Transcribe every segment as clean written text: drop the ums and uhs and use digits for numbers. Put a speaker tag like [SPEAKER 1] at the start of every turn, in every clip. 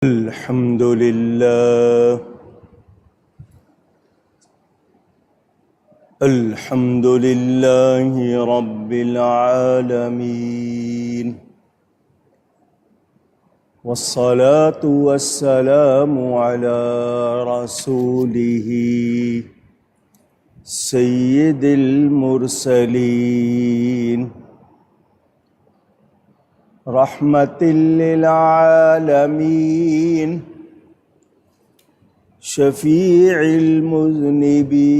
[SPEAKER 1] الحمد لله الحمد لله رب العالمين، والصلاة والسلام على رسوله سيد المرسلين، رحمة للعالمين، شفيع المذنبين،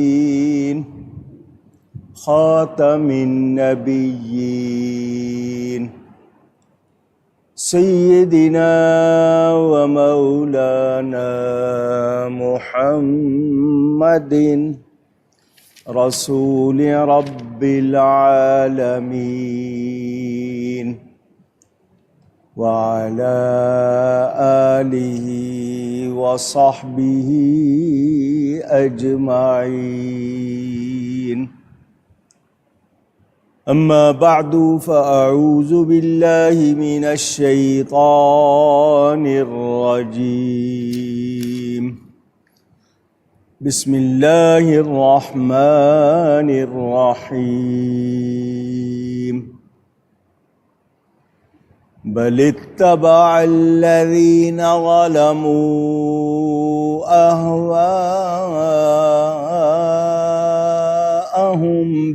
[SPEAKER 1] خاتم النبيين، سيدنا ومولانا محمد رسول رب العالمين، وعلى آله وصحبه أجمعين. أما بعد، فأعوذ بالله من الشيطان الرجيم. بسم الله الرحمن الرحيم. بل اتبع الذين ظلموا أهواءهم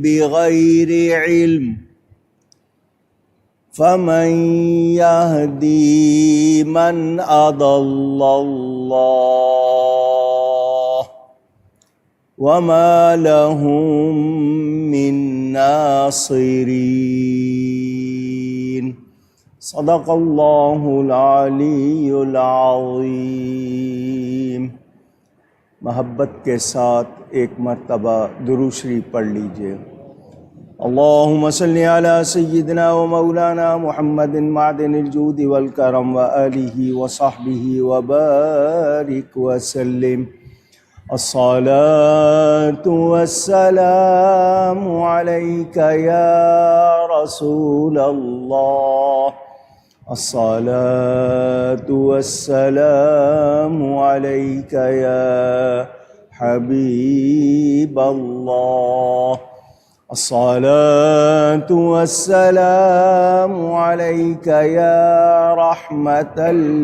[SPEAKER 1] بغير علم، فمن يهدي من أضل الله وما لهم من ناصرين. صدق اللہ العلی العظیم. محبت کے ساتھ ایک مرتبہ درود شریف پڑھ لیجئے. اللہم صلی علی سیدنا و مولانا محمد معدن الجود والکرم وآلہ وصحبہ وبارک وسلم. الصلاة والسلام علیک یا رسول اللہ، الصلاة والسلام علیک یا حبیب اللہ، الصلاة والسلام علیک یا رحمة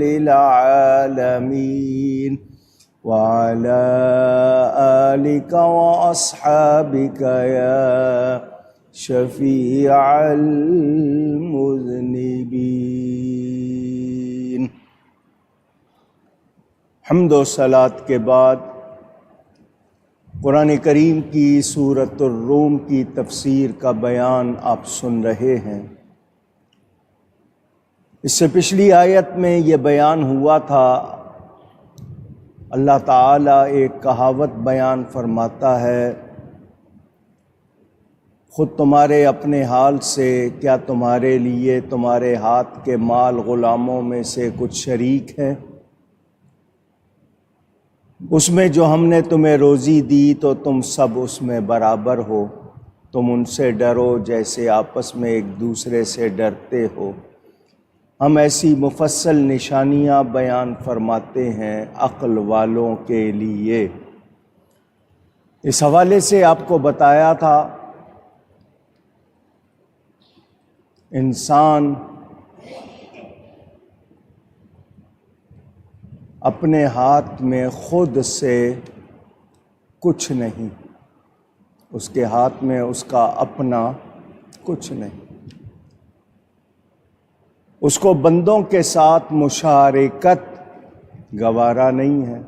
[SPEAKER 1] للعالمین، وعلى آلك وأصحابك يا شفيع المذنبين. حمد و صلات کے بعد قرآن کریم کی سورۃ الروم کی تفسیر کا بیان آپ سن رہے ہیں. اس سے پچھلی آیت میں یہ بیان ہوا تھا، اللہ تعالیٰ ایک کہاوت بیان فرماتا ہے، خود تمہارے اپنے حال سے کیا تمہارے لیے تمہارے ہاتھ کے مال غلاموں میں سے کچھ شریک ہیں؟ اس میں جو ہم نے تمہیں روزی دی تو تم سب اس میں برابر ہو، تم ان سے ڈرو جیسے آپس میں ایک دوسرے سے ڈرتے ہو. ہم ایسی مفصل نشانیاں بیان فرماتے ہیں عقل والوں کے لیے. اس حوالے سے آپ کو بتایا تھا انسان اپنے ہاتھ میں خود سے کچھ نہیں، اس کے ہاتھ میں اس کا اپنا کچھ نہیں. اس کو بندوں کے ساتھ مشارکت گوارا نہیں ہے.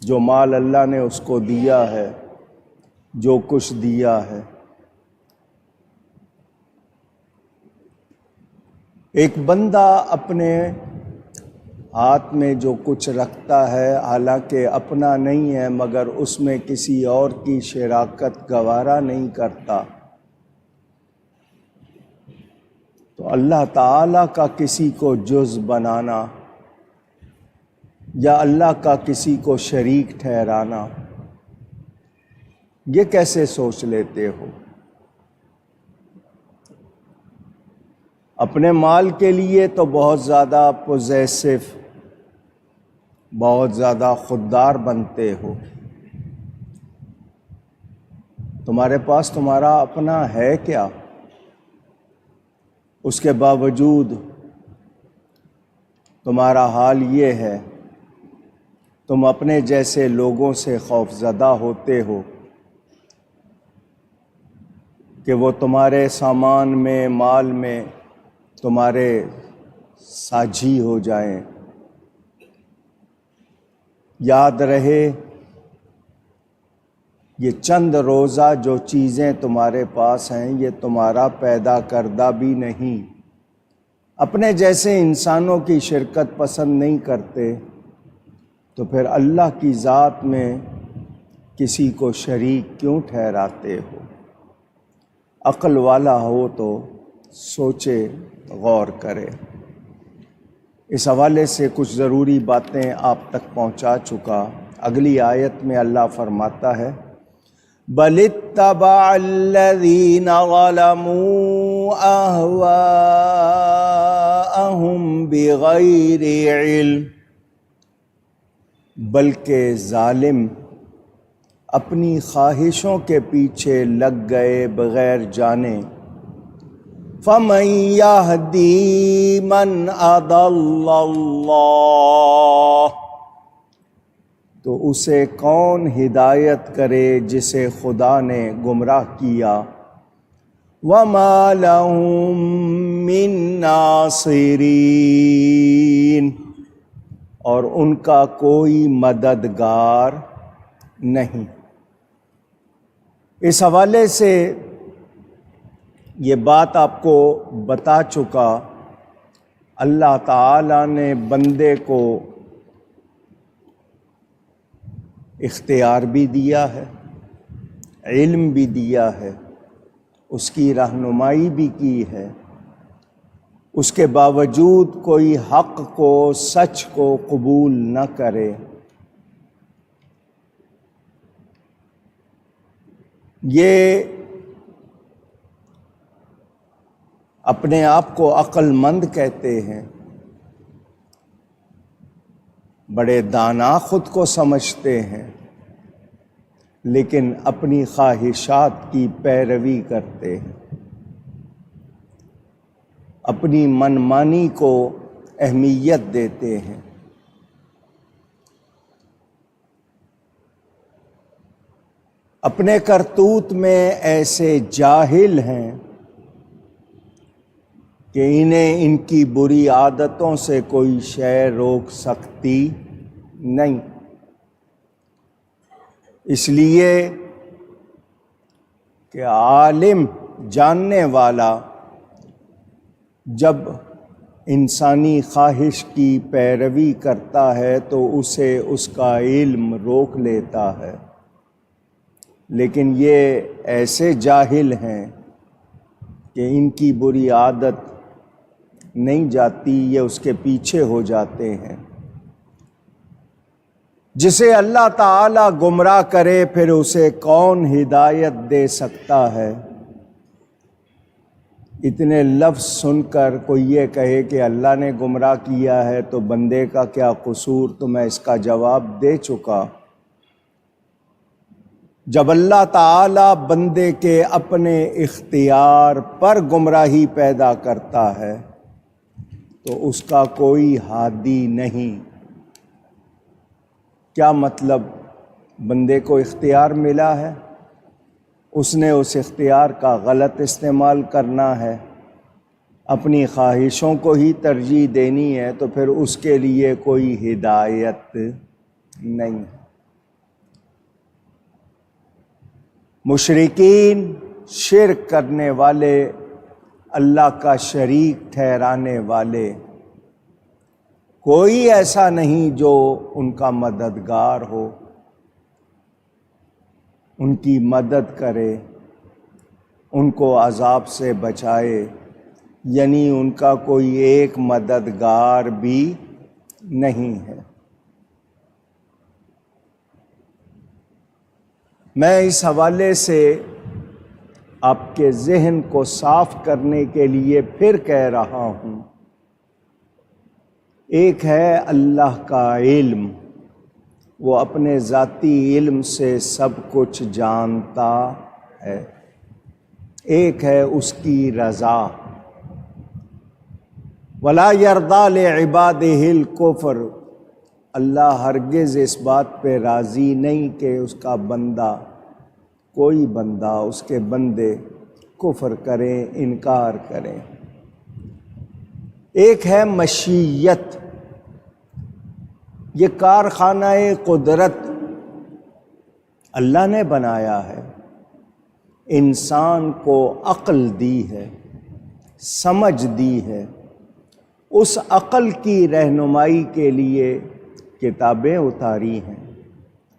[SPEAKER 1] جو مال اللہ نے اس کو دیا ہے، جو کچھ دیا ہے، ایک بندہ اپنے ہاتھ میں جو کچھ رکھتا ہے حالانکہ اپنا نہیں ہے، مگر اس میں کسی اور کی شراکت گوارا نہیں کرتا، تو اللہ تعالیٰ کا کسی کو جز بنانا یا اللہ کا کسی کو شریک ٹھہرانا، یہ کیسے سوچ لیتے ہو؟ اپنے مال کے لیے تو بہت زیادہ پوزیسو بہت زیادہ خوددار بنتے ہو، تمہارے پاس تمہارا اپنا ہے کیا؟ اس کے باوجود تمہارا حال یہ ہے، تم اپنے جیسے لوگوں سے خوف زدہ ہوتے ہو کہ وہ تمہارے سامان میں، مال میں تمہارے ساجھی ہو جائیں۔ یاد رہے، یہ چند روزہ جو چیزیں تمہارے پاس ہیں یہ تمہارا پیدا کردہ بھی نہیں۔ اپنے جیسے انسانوں کی شرکت پسند نہیں کرتے تو پھر اللہ کی ذات میں کسی کو شریک کیوں ٹھہراتے ہو؟ عقل والا ہو تو سوچے، غور کرے۔ اس حوالے سے کچھ ضروری باتیں آپ تک پہنچا چکا۔ اگلی آیت میں اللہ فرماتا ہے، بَلِ اتَّبَعَ الَّذِينَ ظَلَمُوا أَهْوَاءَهُمْ بِغَيْرِ عِلْمٍ، بلکہ ظالم اپنی خواہشوں کے پیچھے لگ گئے بغیر جانے۔ فَمَن يَهْدِي مَنْ أَضَلَّ اللَّهُ، تو اسے کون ہدایت کرے جسے خدا نے گمراہ کیا۔ وَمَا لَهُم مِّن نَاصِرِينَ، اور ان کا کوئی مددگار نہیں۔ اس حوالے سے یہ بات آپ کو بتا چکا، اللہ تعالیٰ نے بندے کو اختیار بھی دیا ہے، علم بھی دیا ہے، اس کی رہنمائی بھی کی ہے، اس کے باوجود کوئی حق کو، سچ کو قبول نہ کرے۔ یہ اپنے آپ کو عقل مند کہتے ہیں، بڑے دانا خود کو سمجھتے ہیں، لیکن اپنی خواہشات کی پیروی کرتے ہیں، اپنی منمانی کو اہمیت دیتے ہیں۔ اپنے کرتوت میں ایسے جاہل ہیں کہ انہیں ان کی بری عادتوں سے کوئی شے روک سکتی نہیں۔ اس لیے کہ عالم، جاننے والا، جب انسانی خواہش کی پیروی کرتا ہے تو اسے اس کا علم روک لیتا ہے، لیکن یہ ایسے جاہل ہیں کہ ان کی بری عادت نہیں جاتی، یہ اس کے پیچھے ہو جاتے ہیں۔ جسے اللہ تعالیٰ گمراہ کرے پھر اسے کون ہدایت دے سکتا ہے؟ اتنے لفظ سن کر کوئی یہ کہے کہ اللہ نے گمراہ کیا ہے تو بندے کا کیا قصور، تو میں اس کا جواب دے چکا۔ جب اللہ تعالیٰ بندے کے اپنے اختیار پر گمراہی پیدا کرتا ہے تو اس کا کوئی ہادی نہیں۔ کیا مطلب؟ بندے کو اختیار ملا ہے، اس نے اس اختیار کا غلط استعمال کرنا ہے، اپنی خواہشوں کو ہی ترجیح دینی ہے، تو پھر اس کے لیے کوئی ہدایت نہیں۔ مشرکین، شرک کرنے والے، اللہ کا شریک ٹھہرانے والے، کوئی ایسا نہیں جو ان کا مددگار ہو، ان کی مدد کرے، ان کو عذاب سے بچائے، یعنی ان کا کوئی ایک مددگار بھی نہیں ہے۔ میں اس حوالے سے آپ کے ذہن کو صاف کرنے کے لیے پھر کہہ رہا ہوں، ایک ہے اللہ کا علم، وہ اپنے ذاتی علم سے سب کچھ جانتا ہے۔ ایک ہے اس کی رضا، وَلَا يَرْضَىٰ لِعِبَادِهِ الْكُفْرَ، اللہ ہرگز اس بات پہ راضی نہیں کہ اس کا بندہ، کوئی بندہ، اس کے بندے کفر کریں، انکار کریں۔ ایک ہے مشیت، یہ کارخانہ قدرت اللہ نے بنایا ہے، انسان کو عقل دی ہے، سمجھ دی ہے، اس عقل کی رہنمائی کے لیے کتابیں اتاری ہیں،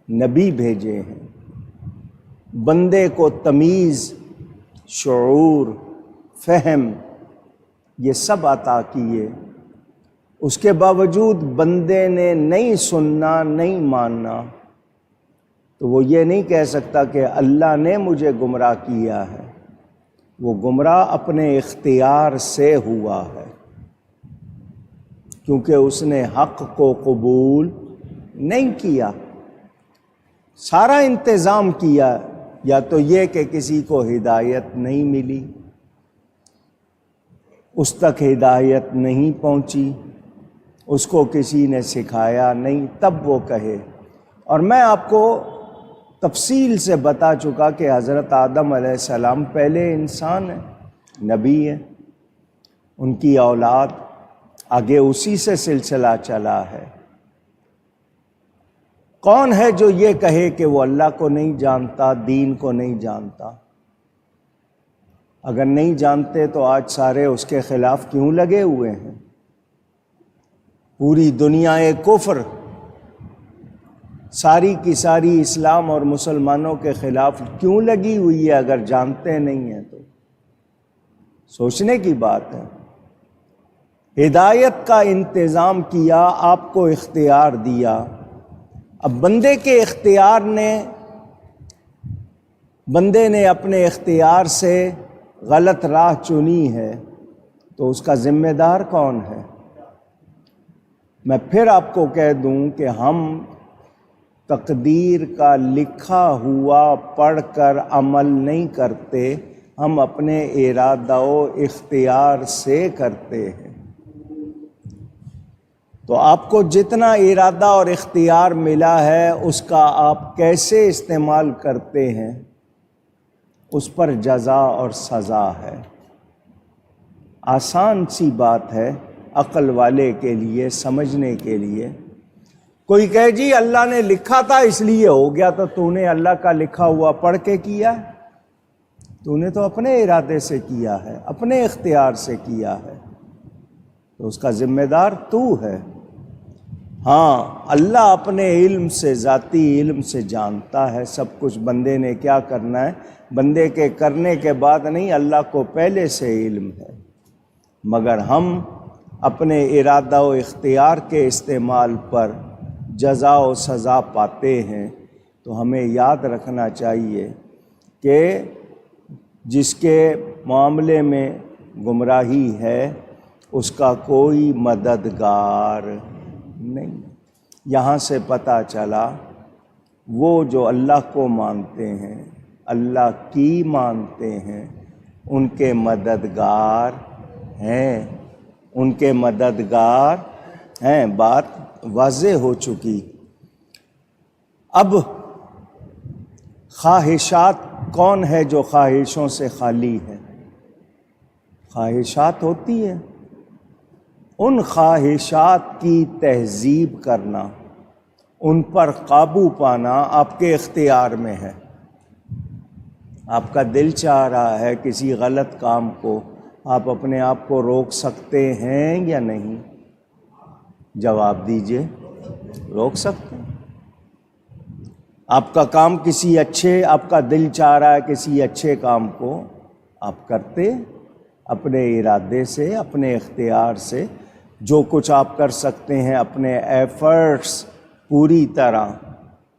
[SPEAKER 1] نبی بھیجے ہیں، بندے کو تمیز، شعور، فہم یہ سب عطا کیے، اس کے باوجود بندے نے نہیں سننا، نہیں ماننا، تو وہ یہ نہیں کہہ سکتا کہ اللہ نے مجھے گمراہ کیا ہے، وہ گمراہ اپنے اختیار سے ہوا ہے، کیونکہ اس نے حق کو قبول نہیں کیا۔ سارا انتظام کیا، یا تو یہ کہ کسی کو ہدایت نہیں ملی، اس تک ہدایت نہیں پہنچی، اس کو کسی نے سکھایا نہیں، تب وہ کہے۔ اور میں آپ کو تفصیل سے بتا چکا کہ حضرت آدم علیہ السلام پہلے انسان ہیں، نبی ہیں، ان کی اولاد، آگے اسی سے سلسلہ چلا ہے۔ کون ہے جو یہ کہے کہ وہ اللہ کو نہیں جانتا، دین کو نہیں جانتا؟ اگر نہیں جانتے تو آج سارے اس کے خلاف کیوں لگے ہوئے ہیں؟ پوری دنیا کفر ساری کی ساری اسلام اور مسلمانوں کے خلاف کیوں لگی ہوئی ہے اگر جانتے نہیں ہیں تو؟ سوچنے کی بات ہے۔ ہدایت کا انتظام کیا، آپ کو اختیار دیا، اب بندے کے اختیار نے، بندے نے اپنے اختیار سے غلط راہ چنی ہے، تو اس کا ذمہ دار کون ہے؟ میں پھر آپ کو کہہ دوں کہ ہم تقدیر کا لکھا ہوا پڑھ کر عمل نہیں کرتے، ہم اپنے ارادہ و اختیار سے کرتے ہیں۔ تو آپ کو جتنا ارادہ اور اختیار ملا ہے اس کا آپ کیسے استعمال کرتے ہیں، اس پر جزا اور سزا ہے۔ آسان سی بات ہے عقل والے کے لیے سمجھنے کے لیے۔ کوئی کہے جی اللہ نے لکھا تھا اس لیے ہو گیا، تو نے اللہ کا لکھا ہوا پڑھ کے کیا؟ تو نے تو اپنے ارادے سے کیا ہے، اپنے اختیار سے کیا ہے، تو اس کا ذمہ دار تو ہے۔ ہاں، اللہ اپنے علم سے، ذاتی علم سے جانتا ہے سب کچھ بندے نے کیا کرنا ہے، بندے کے کرنے کے بعد نہیں، اللہ کو پہلے سے علم ہے، مگر ہم اپنے ارادہ و اختیار کے استعمال پر جزا و سزا پاتے ہیں۔ تو ہمیں یاد رکھنا چاہیے کہ جس کے معاملے میں گمراہی ہے اس کا کوئی مددگار نہیں۔ یہاں سے پتہ چلا وہ جو اللہ کو مانتے ہیں، اللہ کی مانتے ہیں، ان کے مددگار ہیں، ان کے مددگار ہیں۔ بات واضح ہو چکی۔ اب خواہشات، کون ہے جو خواہشوں سے خالی ہے؟ خواہشات ہوتی ہیں، ان خواہشات کی تہذیب کرنا، ان پر قابو پانا آپ کے اختیار میں ہے۔ آپ کا دل چاہ رہا ہے کسی غلط کام کو، آپ اپنے آپ کو روک سکتے ہیں یا نہیں؟ جواب دیجئے، روک سکتے ہیں۔ آپ کا کام کسی اچھے، آپ کا دل چاہ رہا ہے کسی اچھے کام کو، آپ کرتے اپنے ارادے سے، اپنے اختیار سے، جو کچھ آپ کر سکتے ہیں اپنے ایفرٹس پوری طرح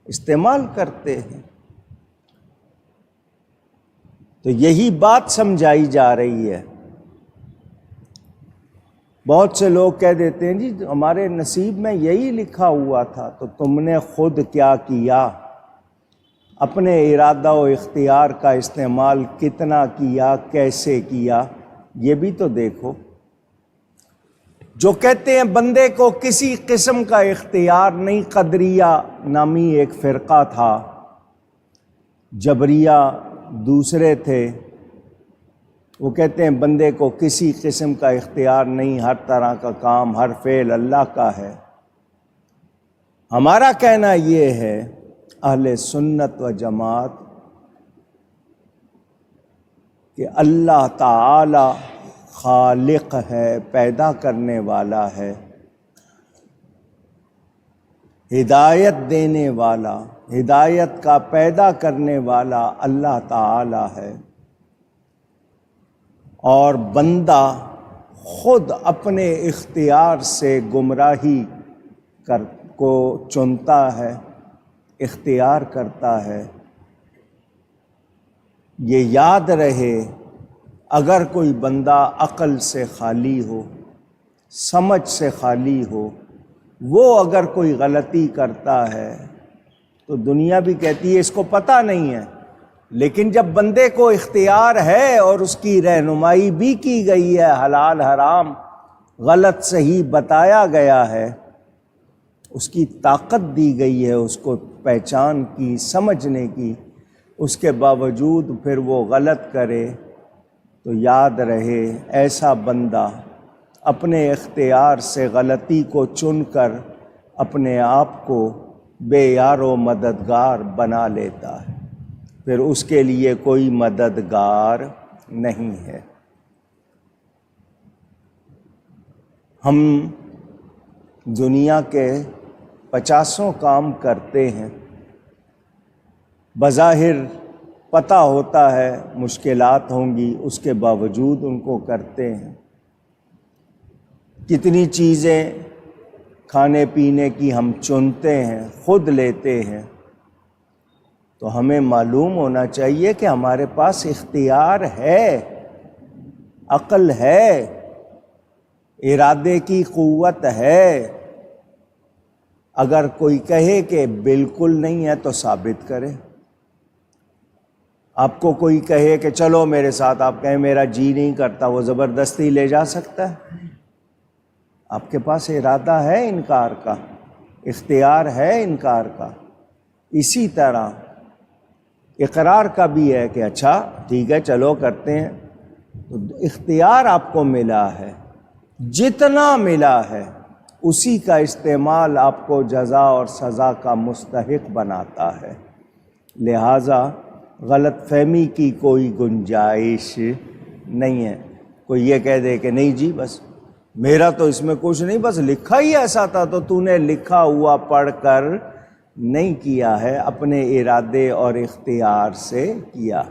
[SPEAKER 1] استعمال کرتے ہیں۔ تو یہی بات سمجھائی جا رہی ہے۔ بہت سے لوگ کہہ دیتے ہیں جی ہمارے نصیب میں یہی لکھا ہوا تھا، تو تم نے خود کیا کیا؟ اپنے ارادہ و اختیار کا استعمال کتنا کیا، کیسے کیا، یہ بھی تو دیکھو۔ جو کہتے ہیں بندے کو کسی قسم کا اختیار نہیں، قدریہ نامی ایک فرقہ تھا، جبریہ دوسرے تھے، وہ کہتے ہیں بندے کو کسی قسم کا اختیار نہیں، ہر طرح کا کام، ہر فعل اللہ کا ہے۔ ہمارا کہنا یہ ہے اہل سنت و جماعت کہ اللہ تعالی خالق ہے، پیدا کرنے والا ہے، ہدایت دینے والا، ہدایت کا پیدا کرنے والا اللہ تعالی ہے، اور بندہ خود اپنے اختیار سے گمراہی کو چنتا ہے، اختیار کرتا ہے۔ یہ یاد رہے، اگر کوئی بندہ عقل سے خالی ہو، سمجھ سے خالی ہو، وہ اگر کوئی غلطی کرتا ہے تو دنیا بھی کہتی ہے اس کو پتہ نہیں ہے، لیکن جب بندے کو اختیار ہے اور اس کی رہنمائی بھی کی گئی ہے، حلال حرام غلط صحیح بتایا گیا ہے، اس کی طاقت دی گئی ہے اس کو پہچان کی، سمجھنے کی، اس کے باوجود پھر وہ غلط کرے، تو یاد رہے ایسا بندہ اپنے اختیار سے غلطی کو چن کر اپنے آپ کو بے یار و مددگار بنا لیتا ہے، پھر اس کے لیے کوئی مددگار نہیں ہے۔ ہم دنیا کے 50 کام کرتے ہیں، بظاہر پتہ ہوتا ہے مشکلات ہوں گی، اس کے باوجود ان کو کرتے ہیں۔ کتنی چیزیں کھانے پینے کی ہم چنتے ہیں، خود لیتے ہیں، تو ہمیں معلوم ہونا چاہیے کہ ہمارے پاس اختیار ہے، عقل ہے، ارادے کی قوت ہے۔ اگر کوئی کہے کہ بالکل نہیں ہے تو ثابت کرے۔ آپ کو کوئی کہے کہ چلو میرے ساتھ، آپ کہیں میرا جی نہیں کرتا، وہ زبردستی لے جا سکتا ہے؟ آپ کے پاس ارادہ ہے انکار کا، اختیار ہے انکار کا۔ اسی طرح اقرار کا بھی ہے کہ اچھا ٹھیک ہے چلو کرتے ہیں، تو اختیار آپ کو ملا ہے، جتنا ملا ہے اسی کا استعمال آپ کو جزا اور سزا کا مستحق بناتا ہے۔ لہٰذا غلط فہمی کی کوئی گنجائش نہیں ہے۔ کوئی یہ کہہ دے کہ نہیں جی بس میرا تو اس میں کچھ نہیں، بس لکھا ہی ایسا تھا، تو تو نے لکھا ہوا پڑھ کر نہیں کیا ہے، اپنے ارادے اور اختیار سے کیا۔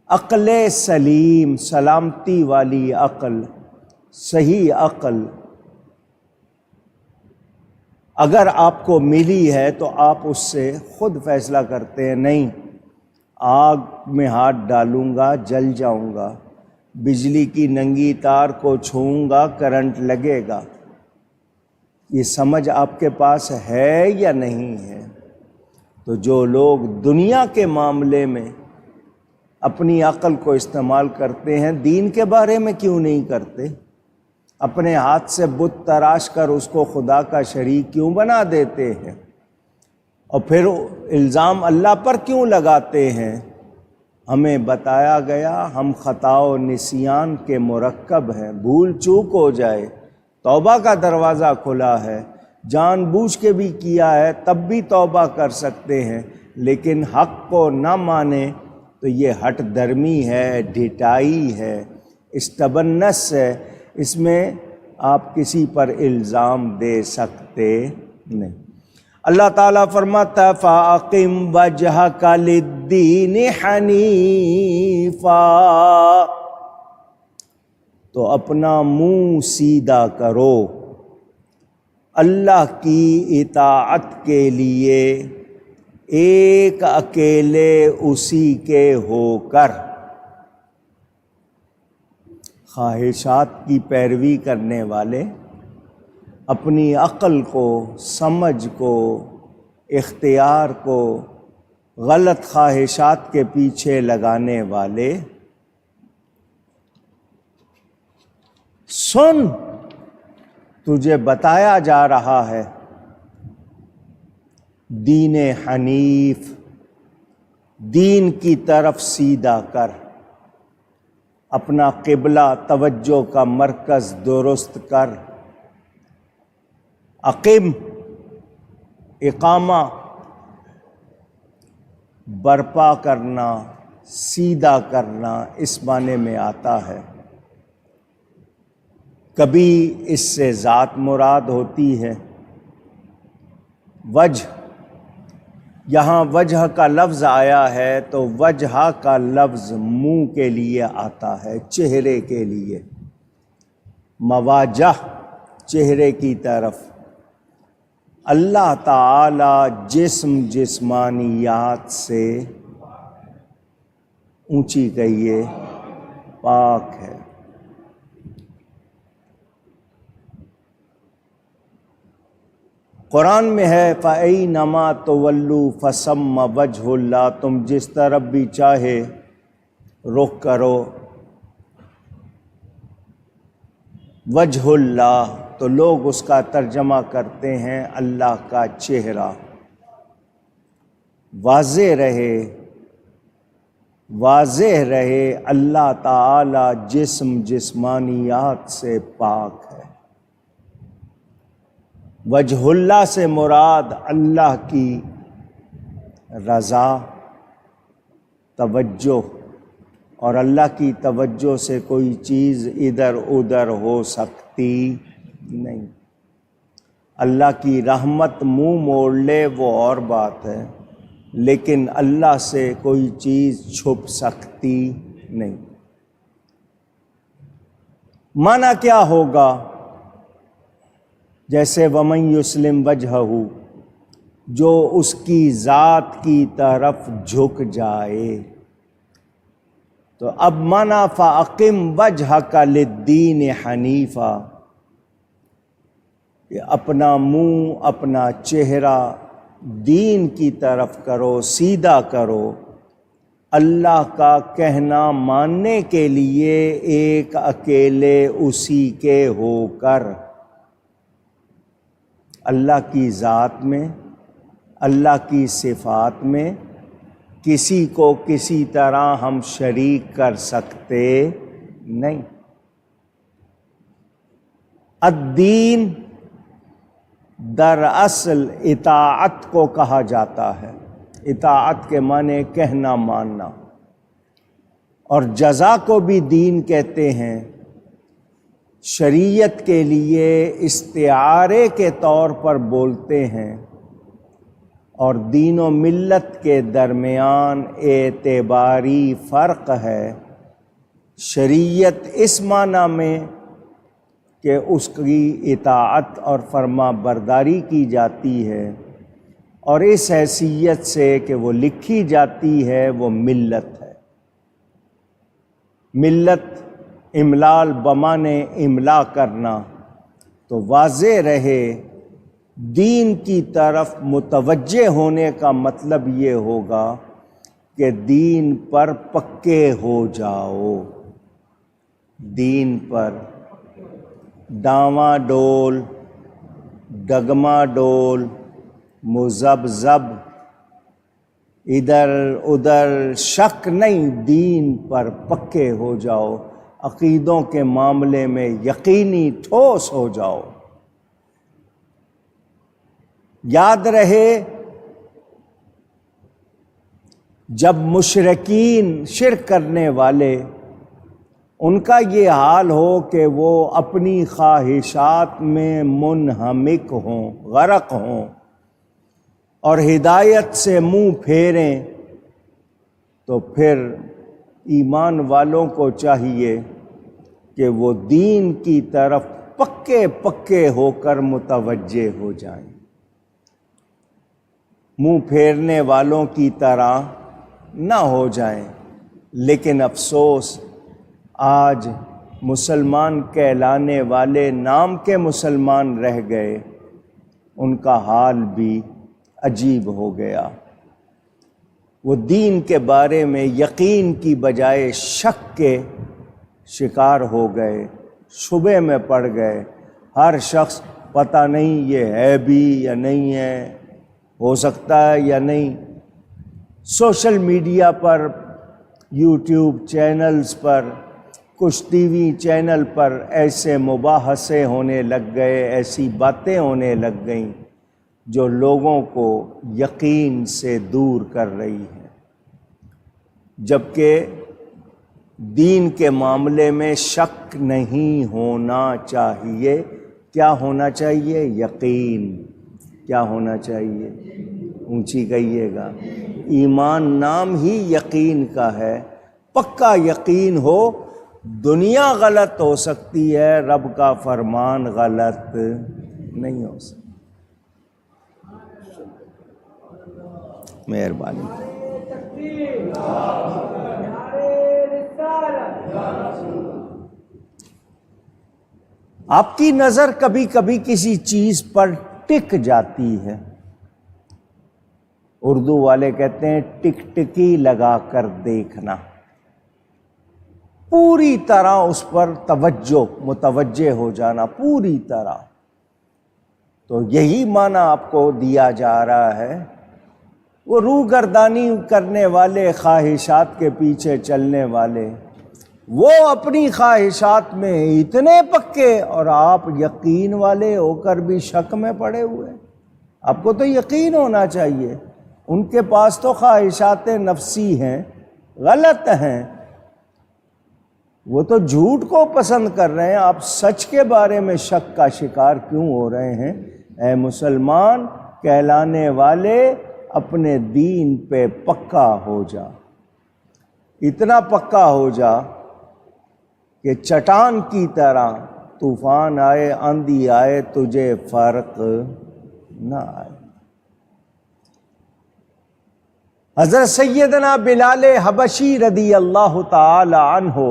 [SPEAKER 1] عقل سلیم، سلامتی والی عقل، صحیح عقل اگر آپ کو ملی ہے تو آپ اس سے خود فیصلہ کرتے ہیں، نہیں آگ میں ہاتھ ڈالوں گا جل جاؤں گا، بجلی کی ننگی تار کو چھوؤں گا کرنٹ لگے گا۔ یہ سمجھ آپ کے پاس ہے یا نہیں ہے؟ تو جو لوگ دنیا کے معاملے میں اپنی عقل کو استعمال کرتے ہیں، دین کے بارے میں کیوں نہیں کرتے؟ اپنے ہاتھ سے بت تراش کر اس کو خدا کا شریک کیوں بنا دیتے ہیں؟ اور پھر الزام اللہ پر کیوں لگاتے ہیں؟ ہمیں بتایا گیا ہم خطا و نسیان کے مرکب ہیں، بھول چوک ہو جائے توبہ کا دروازہ کھلا ہے، جان بوجھ کے بھی کیا ہے تب بھی توبہ کر سکتے ہیں، لیکن حق کو نہ مانے تو یہ ہٹ درمی ہے، ڈھٹائی ہے، اسٹبنس ہے، اس میں آپ کسی پر الزام دے سکتے نہیں۔ اللہ تعالیٰ فرماتا فَأَقِمْ وَجْهَكَ لِلدِّينِ حَنِيفًا، تو اپنا منہ سیدھا کرو اللہ کی اطاعت کے لیے، ایک اکیلے اسی کے ہو کر، خواہشات کی پیروی کرنے والے، اپنی عقل کو، سمجھ کو، اختیار کو غلط خواہشات کے پیچھے لگانے والے، سن، تجھے بتایا جا رہا ہے دین حنیف، دین کی طرف سیدھا کر، اپنا قبلہ توجہ کا مرکز درست کر، اقیم، اقامہ، برپا کرنا، سیدھا کرنا اس معنی میں آتا ہے۔ کبھی اس سے ذات مراد ہوتی ہے، وجہ، یہاں وجہ کا لفظ آیا ہے تو وجہ کا لفظ منہ کے لیے آتا ہے، چہرے کے لیے، مواجہ، چہرے کی طرف۔ اللہ تعالی جسم، جسمانیات سے اونچی کہیے، پاک ہے۔ قرآن میں ہے فَأَيْنَمَا تُوَلُّوا فَثَمَّ وَجْهُ اللَّهِ، تم جس طرف بھی چاہے رخ کرو، وجہ اللہ، تو لوگ اس کا ترجمہ کرتے ہیں اللہ کا چہرہ۔ واضح رہے، واضح رہے، اللہ تعالی جسم، جسمانیات سے پاک ہے۔ وجہ اللہ سے مراد اللہ کی رضا، توجہ، اور اللہ کی توجہ سے کوئی چیز ادھر ادھر ہو سکتی نہیں۔ اللہ کی رحمت منہ موڑ لے وہ اور بات ہے، لیکن اللہ سے کوئی چیز چھپ سکتی نہیں۔ معنی کیا ہوگا؟ جیسے وَمَن يُسْلِمْ وَجْهَهُ، جو اس کی ذات کی طرف جھک جائے۔ تو اب معنی فَأَقِمْ وَجْهَكَ لِلدِّينِ حَنِيفًا، کہ اپنا منہ، اپنا چہرہ دین کی طرف کرو، سیدھا کرو، اللہ کا کہنا ماننے کے لیے ایک اکیلے اسی کے ہو کر، اللہ کی ذات میں، اللہ کی صفات میں کسی کو کسی طرح ہم شریک کر سکتے نہیں۔ الدین دراصل اطاعت کو کہا جاتا ہے، اطاعت کے معنی کہنا ماننا، اور جزا کو بھی دین کہتے ہیں۔ شریعت کے لیے استعارے کے طور پر بولتے ہیں، اور دین و ملت کے درمیان اعتباری فرق ہے۔ شریعت اس معنی میں کہ اس کی اطاعت اور فرما برداری کی جاتی ہے، اور اس حیثیت سے کہ وہ لکھی جاتی ہے، وہ ملت ہے۔ ملت املال بمانے املا کرنا، تو واضح رہے دین کی طرف متوجہ ہونے کا مطلب یہ ہوگا کہ دین پر پکے ہو جاؤ، دین پر ڈاواں ڈول، ڈگما ڈول، مذبذب، ادھر ادھر شک نہیں، دین پر پکے ہو جاؤ، عقیدوں کے معاملے میں یقینی ٹھوس ہو جاؤ۔ یاد رہے جب مشرکین، شرک کرنے والے، ان کا یہ حال ہو کہ وہ اپنی خواہشات میں منہمک ہوں، غرق ہوں، اور ہدایت سے منہ پھیریں، تو پھر ایمان والوں کو چاہیے کہ وہ دین کی طرف پکے پکے ہو کر متوجہ ہو جائیں، منہ پھیرنے والوں کی طرح نہ ہو جائیں۔ لیکن افسوس، آج مسلمان کہلانے والے نام کے مسلمان رہ گئے، ان کا حال بھی عجیب ہو گیا۔ وہ دین کے بارے میں یقین کی بجائے شک کے شکار ہو گئے، شبے میں پڑ گئے۔ ہر شخص پتہ نہیں یہ ہے بھی یا نہیں ہے، ہو سکتا ہے یا نہیں۔ سوشل میڈیا پر، یوٹیوب چینلز پر، کچھ ٹی وی چینل پر ایسے مباحثے ہونے لگ گئے، ایسی باتیں ہونے لگ گئیں جو لوگوں کو یقین سے دور کر رہی ہیں، جبکہ دین کے معاملے میں شک نہیں ہونا چاہیے۔ کیا ہونا چاہیے؟ یقین۔ کیا ہونا چاہیے؟ اونچی کہیے گا۔ ایمان نام ہی یقین کا ہے۔ پکا یقین ہو، دنیا غلط ہو سکتی ہے، رب کا فرمان غلط نہیں ہو سکتا۔ مہربانی۔ آپ کی نظر کبھی کبھی کسی چیز پر ٹک جاتی ہے، اردو والے کہتے ہیں ٹک ٹکی لگا کر دیکھنا، پوری طرح اس پر متوجہ ہو جانا، پوری طرح۔ تو یہی معنی آپ کو دیا جا رہا ہے۔ وہ روگردانی کرنے والے، خواہشات کے پیچھے چلنے والے، وہ اپنی خواہشات میں اتنے پکے، اور آپ یقین والے ہو کر بھی شک میں پڑے ہوئے۔ آپ کو تو یقین ہونا چاہیے۔ ان کے پاس تو خواہشات نفسی ہیں، غلط ہیں، وہ تو جھوٹ کو پسند کر رہے ہیں، آپ سچ کے بارے میں شک کا شکار کیوں ہو رہے ہیں؟ اے مسلمان کہلانے والے، اپنے دین پہ پکا ہو جا، اتنا پکا ہو جا کہ چٹان کی طرح طوفان آئے، آندھی آئے، تجھے فرق نہ آئے۔ حضرت سیدنا بلال حبشی رضی اللہ تعالی عنہ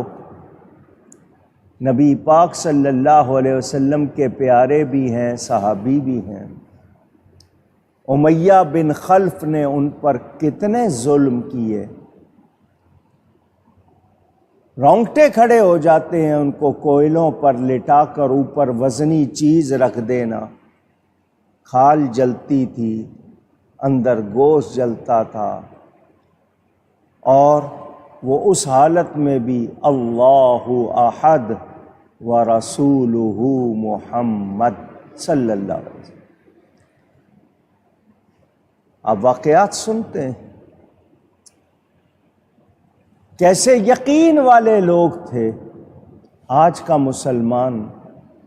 [SPEAKER 1] نبی پاک صلی اللہ علیہ وسلم کے پیارے بھی ہیں، صحابی بھی ہیں۔ امیہ بن خلف نے ان پر کتنے ظلم کیے، رونگٹے کھڑے ہو جاتے ہیں ان کو کوئلوں پر لٹا کر اوپر وزنی چیز رکھ دینا، کھال جلتی تھی، اندر گوشت جلتا تھا، اور وہ اس حالت میں بھی اللہ احد ورسولہ محمد صلی اللہ علیہ وسلم۔ آپ واقعات سنتے ہیں، کیسے یقین والے لوگ تھے۔ آج کا مسلمان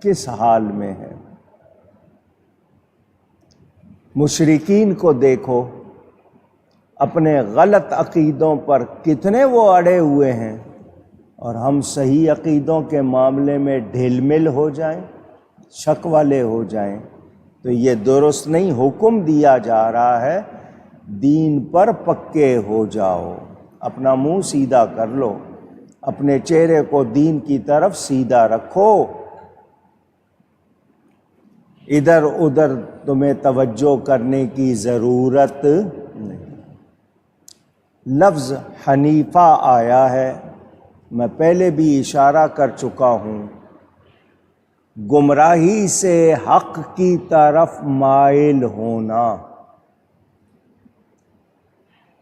[SPEAKER 1] کس حال میں ہے؟ مشرکین کو دیکھو، اپنے غلط عقیدوں پر کتنے وہ اڑے ہوئے ہیں، اور ہم صحیح عقیدوں کے معاملے میں ڈھل مل ہو جائیں، شک والے ہو جائیں، تو یہ درست نہیں۔ حکم دیا جا رہا ہے دین پر پکے ہو جاؤ، اپنا منہ سیدھا کر لو، اپنے چہرے کو دین کی طرف سیدھا رکھو، ادھر ادھر تمہیں توجہ کرنے کی ضرورت نہیں۔ لفظ حنیفہ آیا ہے، میں پہلے بھی اشارہ کر چکا ہوں، گمراہی سے حق کی طرف مائل ہونا،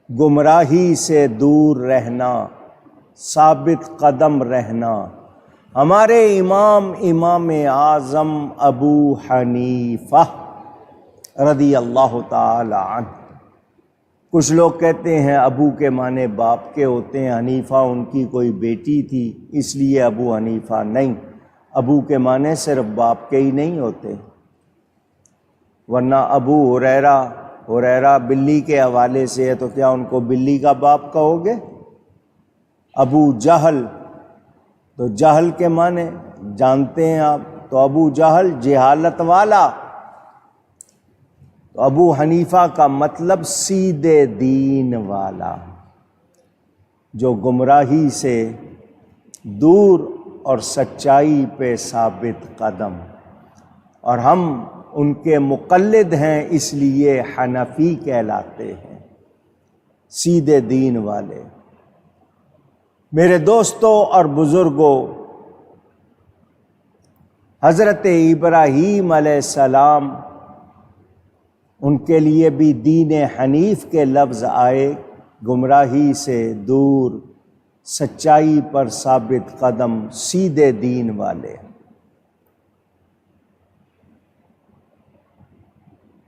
[SPEAKER 1] گمراہی سے دور رہنا، ثابت قدم رہنا۔ ہمارے امام اعظم ابو حنیفہ رضی اللہ تعالی عنہ، کچھ لوگ کہتے ہیں ابو کے معنی باپ کے ہوتے ہیں، حنیفہ ان کی کوئی بیٹی تھی اس لیے ابو حنیفہ، نہیں، ابو کے معنی صرف باپ کے ہی نہیں ہوتے، ورنہ ابو ہریرہ بلی کے حوالے سے ہے تو کیا ان کو بلی کا باپ کہو گے؟ ابو جہل، تو جہل کے معنی جانتے ہیں آپ، تو ابو جہل جہالت والا، تو ابو حنیفہ کا مطلب سیدھے دین والا، جو گمراہی سے دور اور سچائی پہ ثابت قدم، اور ہم ان کے مقلد ہیں اس لیے حنفی کہلاتے ہیں، سیدھے دین والے۔ میرے دوستوں اور بزرگوں، حضرت ابراہیم علیہ السلام، ان کے لیے بھی دین حنیف کے لفظ آئے، گمراہی سے دور، سچائی پر ثابت قدم، سیدھے دین والے۔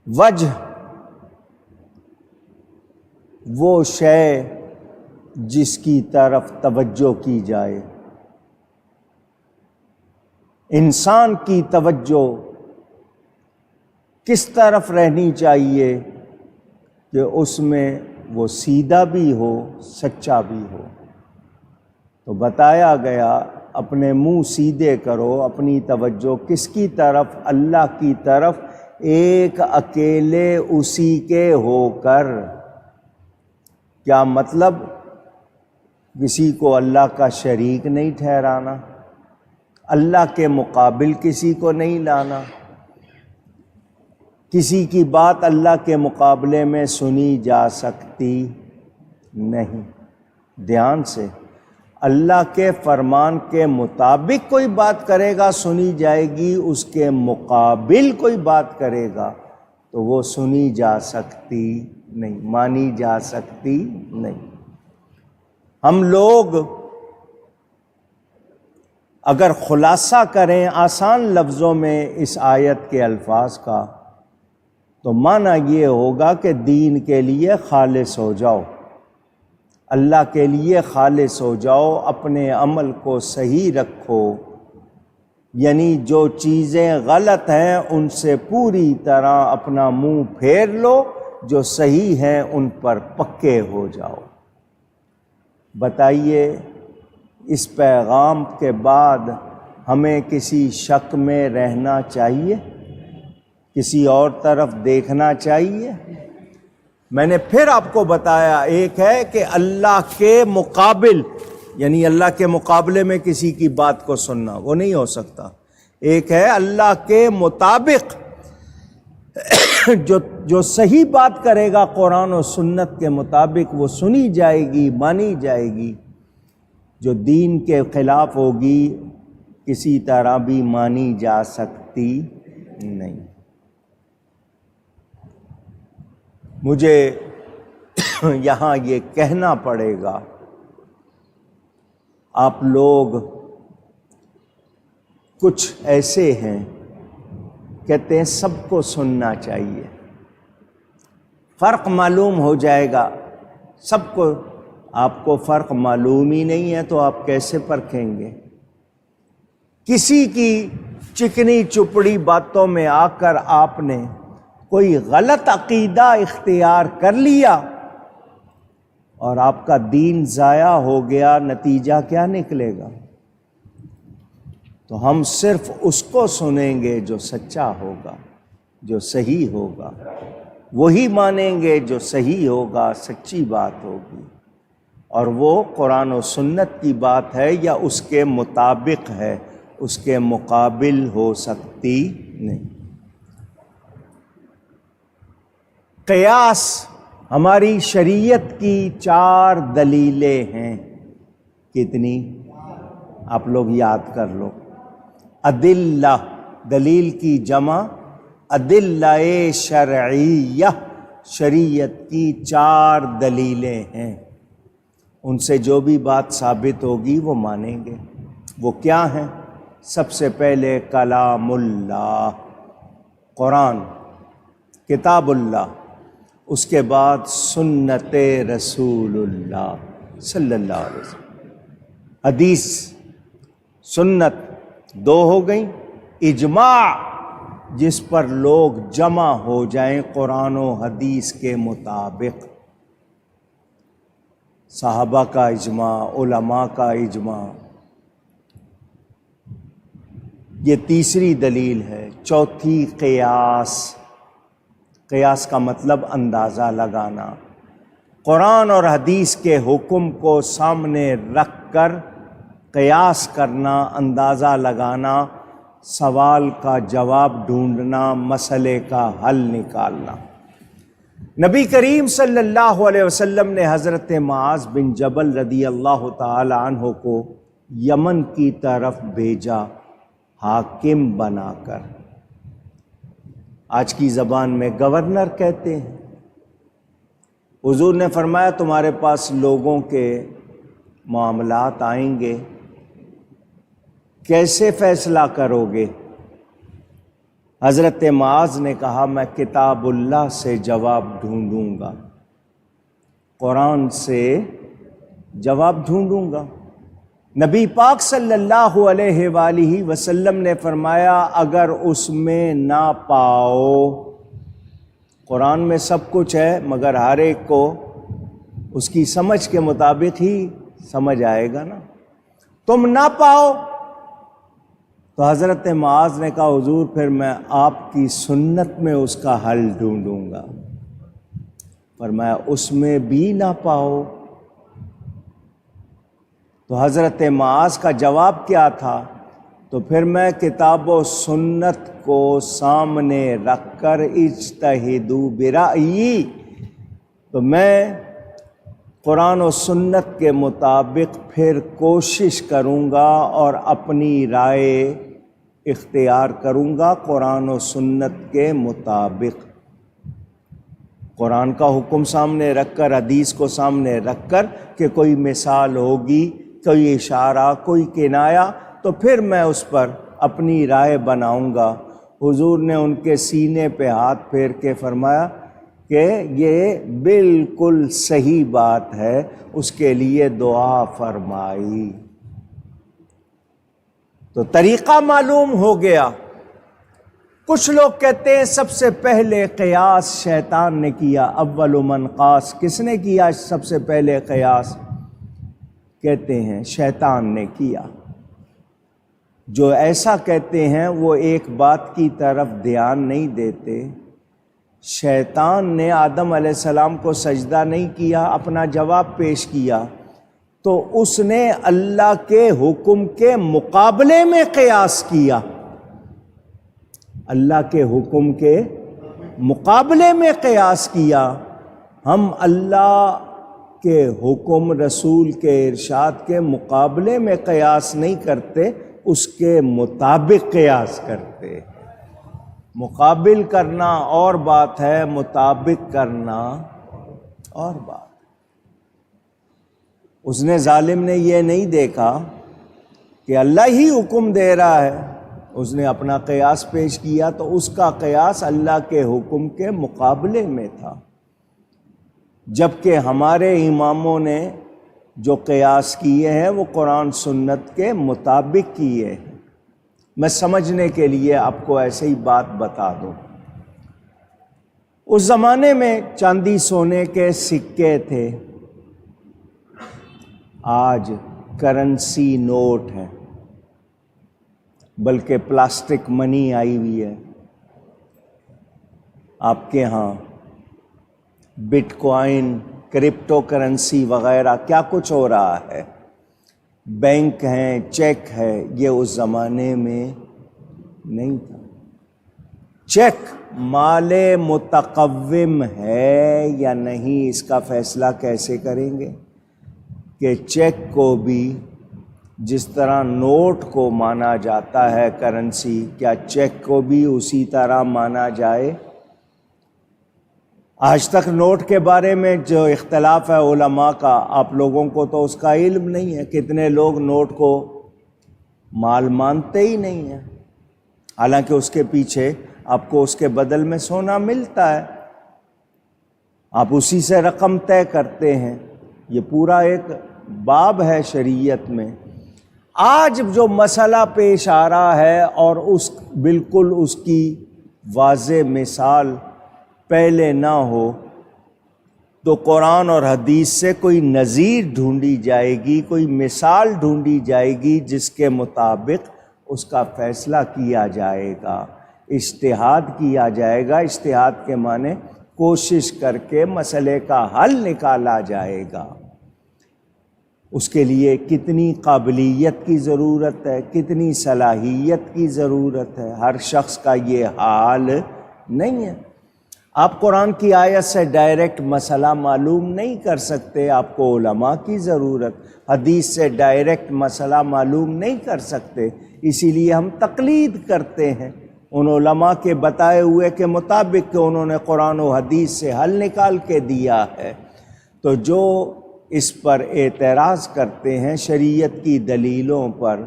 [SPEAKER 1] وجہ وہ شے جس کی طرف توجہ کی جائے، انسان کی توجہ کس طرف رہنی چاہیے کہ اس میں وہ سیدھا بھی ہو، سچا بھی ہو۔ تو بتایا گیا اپنے منہ سیدھے کرو، اپنی توجہ کس کی طرف؟ اللہ کی طرف، ایک اکیلے اسی کے ہو کر۔ کیا مطلب؟ کسی کو اللہ کا شریک نہیں ٹھہرانا، اللہ کے مقابل کسی کو نہیں لانا، کسی کی بات اللہ کے مقابلے میں سنی جا سکتی نہیں۔ دھیان سے، اللہ کے فرمان کے مطابق کوئی بات کرے گا سنی جائے گی، اس کے مقابل کوئی بات کرے گا تو وہ سنی جا سکتی نہیں، مانی جا سکتی نہیں۔ ہم لوگ اگر خلاصہ کریں آسان لفظوں میں اس آیت کے الفاظ کا، تو معنی یہ ہوگا کہ دین کے لیے خالص ہو جاؤ، اللہ کے لیے خالص ہو جاؤ، اپنے عمل کو صحیح رکھو، یعنی جو چیزیں غلط ہیں ان سے پوری طرح اپنا منہ پھیر لو، جو صحیح ہیں ان پر پکے ہو جاؤ۔ بتائیے اس پیغام کے بعد ہمیں کسی شک میں رہنا چاہیے؟ کسی اور طرف دیکھنا چاہیے؟ میں نے پھر آپ کو بتایا، ایک ہے کہ اللہ کے مقابل، یعنی اللہ کے مقابلے میں کسی کی بات کو سننا، وہ نہیں ہو سکتا۔ ایک ہے اللہ کے مطابق، جو صحیح بات کرے گا قرآن و سنت کے مطابق وہ سنی جائے گی، مانی جائے گی۔ جو دین کے خلاف ہوگی کسی طرح بھی مانی جا سکتی نہیں۔ مجھے یہاں یہ کہنا پڑے گا، آپ لوگ کچھ ایسے ہیں کہتے ہیں سب کو سننا چاہیے، فرق معلوم ہو جائے گا سب کو۔ آپ کو فرق معلوم ہی نہیں ہے تو آپ کیسے پرکھیں گے؟ کسی کی چکنی چپڑی باتوں میں آ کر آپ نے کوئی غلط عقیدہ اختیار کر لیا اور آپ کا دین ضائع ہو گیا، نتیجہ کیا نکلے گا؟ تو ہم صرف اس کو سنیں گے جو سچا ہوگا، جو صحیح ہوگا، وہی مانیں گے جو صحیح ہوگا، سچی بات ہوگی، اور وہ قرآن و سنت کی بات ہے یا اس کے مطابق ہے، اس کے مقابل ہو سکتی نہیں۔ قیاس ہماری شریعت کی 4 دلیلیں ہیں۔ کتنی؟ آپ لوگ یاد کر لو۔ ادلہ، دلیل کی جمع ادلہ شرعیہ، شریعت کی 4 دلیلیں ہیں، ان سے جو بھی بات ثابت ہوگی وہ مانیں گے۔ وہ کیا ہیں؟ سب سے پہلے کلام اللہ، قرآن، کتاب اللہ، اس کے بعد سنت رسول اللہ صلی اللہ علیہ وسلم۔ حدیث، سنت 2 ہو گئیں، اجماع جس پر لوگ جمع ہو جائیں قرآن و حدیث کے مطابق، صحابہ کا اجماع، علماء کا اجماع، یہ تیسری دلیل ہے۔ چوتھی قیاس، قیاس کا مطلب اندازہ لگانا، قرآن اور حدیث کے حکم کو سامنے رکھ کر قیاس کرنا، اندازہ لگانا، سوال کا جواب ڈھونڈنا، مسئلے کا حل نکالنا۔ نبی کریم صلی اللہ علیہ وسلم نے حضرت معاذ بن جبل رضی اللہ تعالی عنہ کو یمن کی طرف بھیجا حاکم بنا کر، آج کی زبان میں گورنر کہتے ہیں۔ حضور نے فرمایا تمہارے پاس لوگوں کے معاملات آئیں گے، کیسے فیصلہ کرو گے؟ حضرت معاذ نے کہا میں کتاب اللہ سے جواب ڈھونڈوں گا، قرآن سے جواب ڈھونڈوں گا۔ نبی پاک صلی اللہ علیہ وآلہ وسلم نے فرمایا اگر اس میں نہ پاؤ، قرآن میں سب کچھ ہے مگر ہر ایک کو اس کی سمجھ کے مطابق ہی سمجھ آئے گا نا، تم نہ پاؤ تو حضرت معاذ نے کہا حضور پھر میں آپ کی سنت میں اس کا حل ڈھونڈوں گا۔ فرمایا اس میں بھی نہ پاؤ تو حضرت معاذ کا جواب کیا تھا؟ تو پھر میں کتاب و سنت کو سامنے رکھ کر اجتہدوا برأیی، تو میں قرآن و سنت کے مطابق پھر کوشش کروں گا اور اپنی رائے اختیار کروں گا قرآن و سنت کے مطابق۔ قرآن کا حکم سامنے رکھ کر، حدیث کو سامنے رکھ کر کہ کوئی مثال ہوگی، کوئی اشارہ، کوئی کنایا، تو پھر میں اس پر اپنی رائے بناؤں گا۔ حضور نے ان کے سینے پہ ہاتھ پھیر کے فرمایا کہ یہ بالکل صحیح بات ہے، اس کے لیے دعا فرمائی۔ تو طریقہ معلوم ہو گیا۔ کچھ لوگ کہتے ہیں سب سے پہلے قیاس شیطان نے کیا، اول من قاس، کس نے کیا سب سے پہلے قیاس؟ کہتے ہیں شیطان نے کیا۔ جو ایسا کہتے ہیں وہ ایک بات کی طرف دھیان نہیں دیتے، شیطان نے آدم علیہ السلام کو سجدہ نہیں کیا، اپنا جواب پیش کیا، تو اس نے اللہ کے حکم کے مقابلے میں قیاس کیا، اللہ کے حکم کے مقابلے میں قیاس کیا۔ ہم اللہ کے حکم، رسول کے ارشاد کے مقابلے میں قیاس نہیں کرتے، اس کے مطابق قیاس کرتے۔ مقابل کرنا اور بات ہے، مطابق کرنا اور بات۔ اس نے ظالم نے یہ نہیں دیکھا کہ اللہ ہی حکم دے رہا ہے، اس نے اپنا قیاس پیش کیا تو اس کا قیاس اللہ کے حکم کے مقابلے میں تھا، جبکہ ہمارے اماموں نے جو قیاس کیے ہیں وہ قرآن سنت کے مطابق کیے ہیں۔ میں سمجھنے کے لیے آپ کو ایسے ہی بات بتا دوں۔ اس زمانے میں چاندی سونے کے سکے تھے، آج کرنسی نوٹ ہے، بلکہ پلاسٹک منی آئی ہوئی ہے۔ آپ کے ہاں بٹ کوائن، کرپٹو کرنسی وغیرہ کیا کچھ ہو رہا ہے، بینک ہیں، چیک ہے، یہ اس زمانے میں نہیں تھا۔ چیک مال متقوم ہے یا نہیں، اس کا فیصلہ کیسے کریں گے کہ چیک کو بھی جس طرح نوٹ کو مانا جاتا ہے کرنسی، کیا چیک کو بھی اسی طرح مانا جائے؟ آج تک نوٹ کے بارے میں جو اختلاف ہے علماء کا، آپ لوگوں کو تو اس کا علم نہیں ہے، کتنے لوگ نوٹ کو مال مانتے ہی نہیں ہیں، حالانکہ اس کے پیچھے آپ کو اس کے بدل میں سونا ملتا ہے، آپ اسی سے رقم طے کرتے ہیں۔ یہ پورا ایک باب ہے شریعت میں۔ آج جو مسئلہ پیش آ رہا ہے اور بالکل اس کی واضح مثال پہلے نہ ہو تو قرآن اور حدیث سے کوئی نظیر ڈھونڈی جائے گی، کوئی مثال ڈھونڈی جائے گی جس کے مطابق اس کا فیصلہ کیا جائے گا، اجتہاد کیا جائے گا۔ اجتہاد کے معنی کوشش کر کے مسئلے کا حل نکالا جائے گا۔ اس کے لیے کتنی قابلیت کی ضرورت ہے، کتنی صلاحیت کی ضرورت ہے۔ ہر شخص کا یہ حال نہیں ہے۔ آپ قرآن کی آیت سے ڈائریکٹ مسئلہ معلوم نہیں کر سکتے، آپ کو علماء کی ضرورت۔ حدیث سے ڈائریکٹ مسئلہ معلوم نہیں کر سکتے، اسی لیے ہم تقلید کرتے ہیں ان علماء کے بتائے ہوئے کے مطابق کہ انہوں نے قرآن و حدیث سے حل نکال کے دیا ہے۔ تو جو اس پر اعتراض کرتے ہیں شریعت کی دلیلوں پر،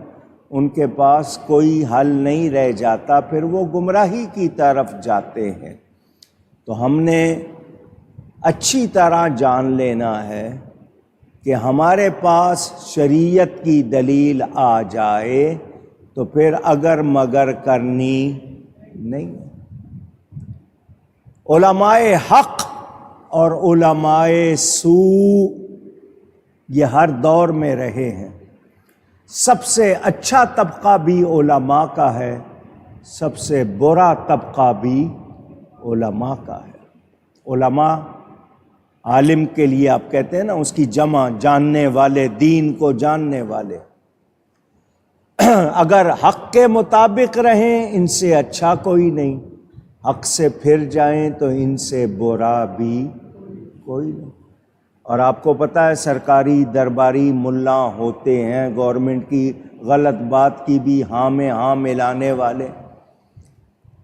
[SPEAKER 1] ان کے پاس کوئی حل نہیں رہ جاتا، پھر وہ گمراہی کی طرف جاتے ہیں۔ تو ہم نے اچھی طرح جان لینا ہے کہ ہمارے پاس شریعت کی دلیل آ جائے تو پھر اگر مگر کرنی نہیں۔ علماء حق اور علماء سوء یہ ہر دور میں رہے ہیں۔ سب سے اچھا طبقہ بھی علماء کا ہے، سب سے برا طبقہ بھی علماء کا ہے۔ علماء عالم کے لیے آپ کہتے ہیں نا، اس کی جمع جاننے والے، دین کو جاننے والے۔ اگر حق کے مطابق رہیں ان سے اچھا کوئی نہیں، حق سے پھر جائیں تو ان سے برا بھی کوئی نہیں۔ اور آپ کو پتہ ہے سرکاری درباری ملا ہوتے ہیں، گورنمنٹ کی غلط بات کی بھی ہاں میں ہاں ملانے والے۔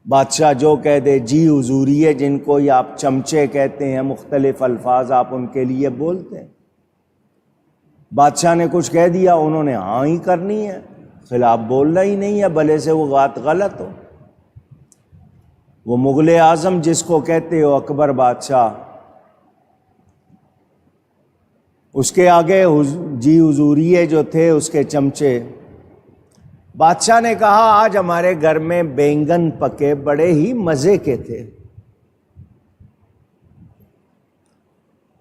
[SPEAKER 1] بادشاہ جو کہہ دے جی حضوریے، جن کو یہ آپ چمچے کہتے ہیں، مختلف الفاظ آپ ان کے لیے بولتے ہیں۔ بادشاہ نے کچھ کہہ دیا، انہوں نے ہاں ہی کرنی ہے، خلاف بولنا ہی نہیں ہے، بھلے سے وہ بات غلط ہو۔ وہ مغل اعظم جس کو کہتے ہو اکبر بادشاہ، اس کے آگے جی حضوریے جو تھے اس کے چمچے، بادشاہ نے کہا آج ہمارے گھر میں بینگن پکے، بڑے ہی مزے کے تھے۔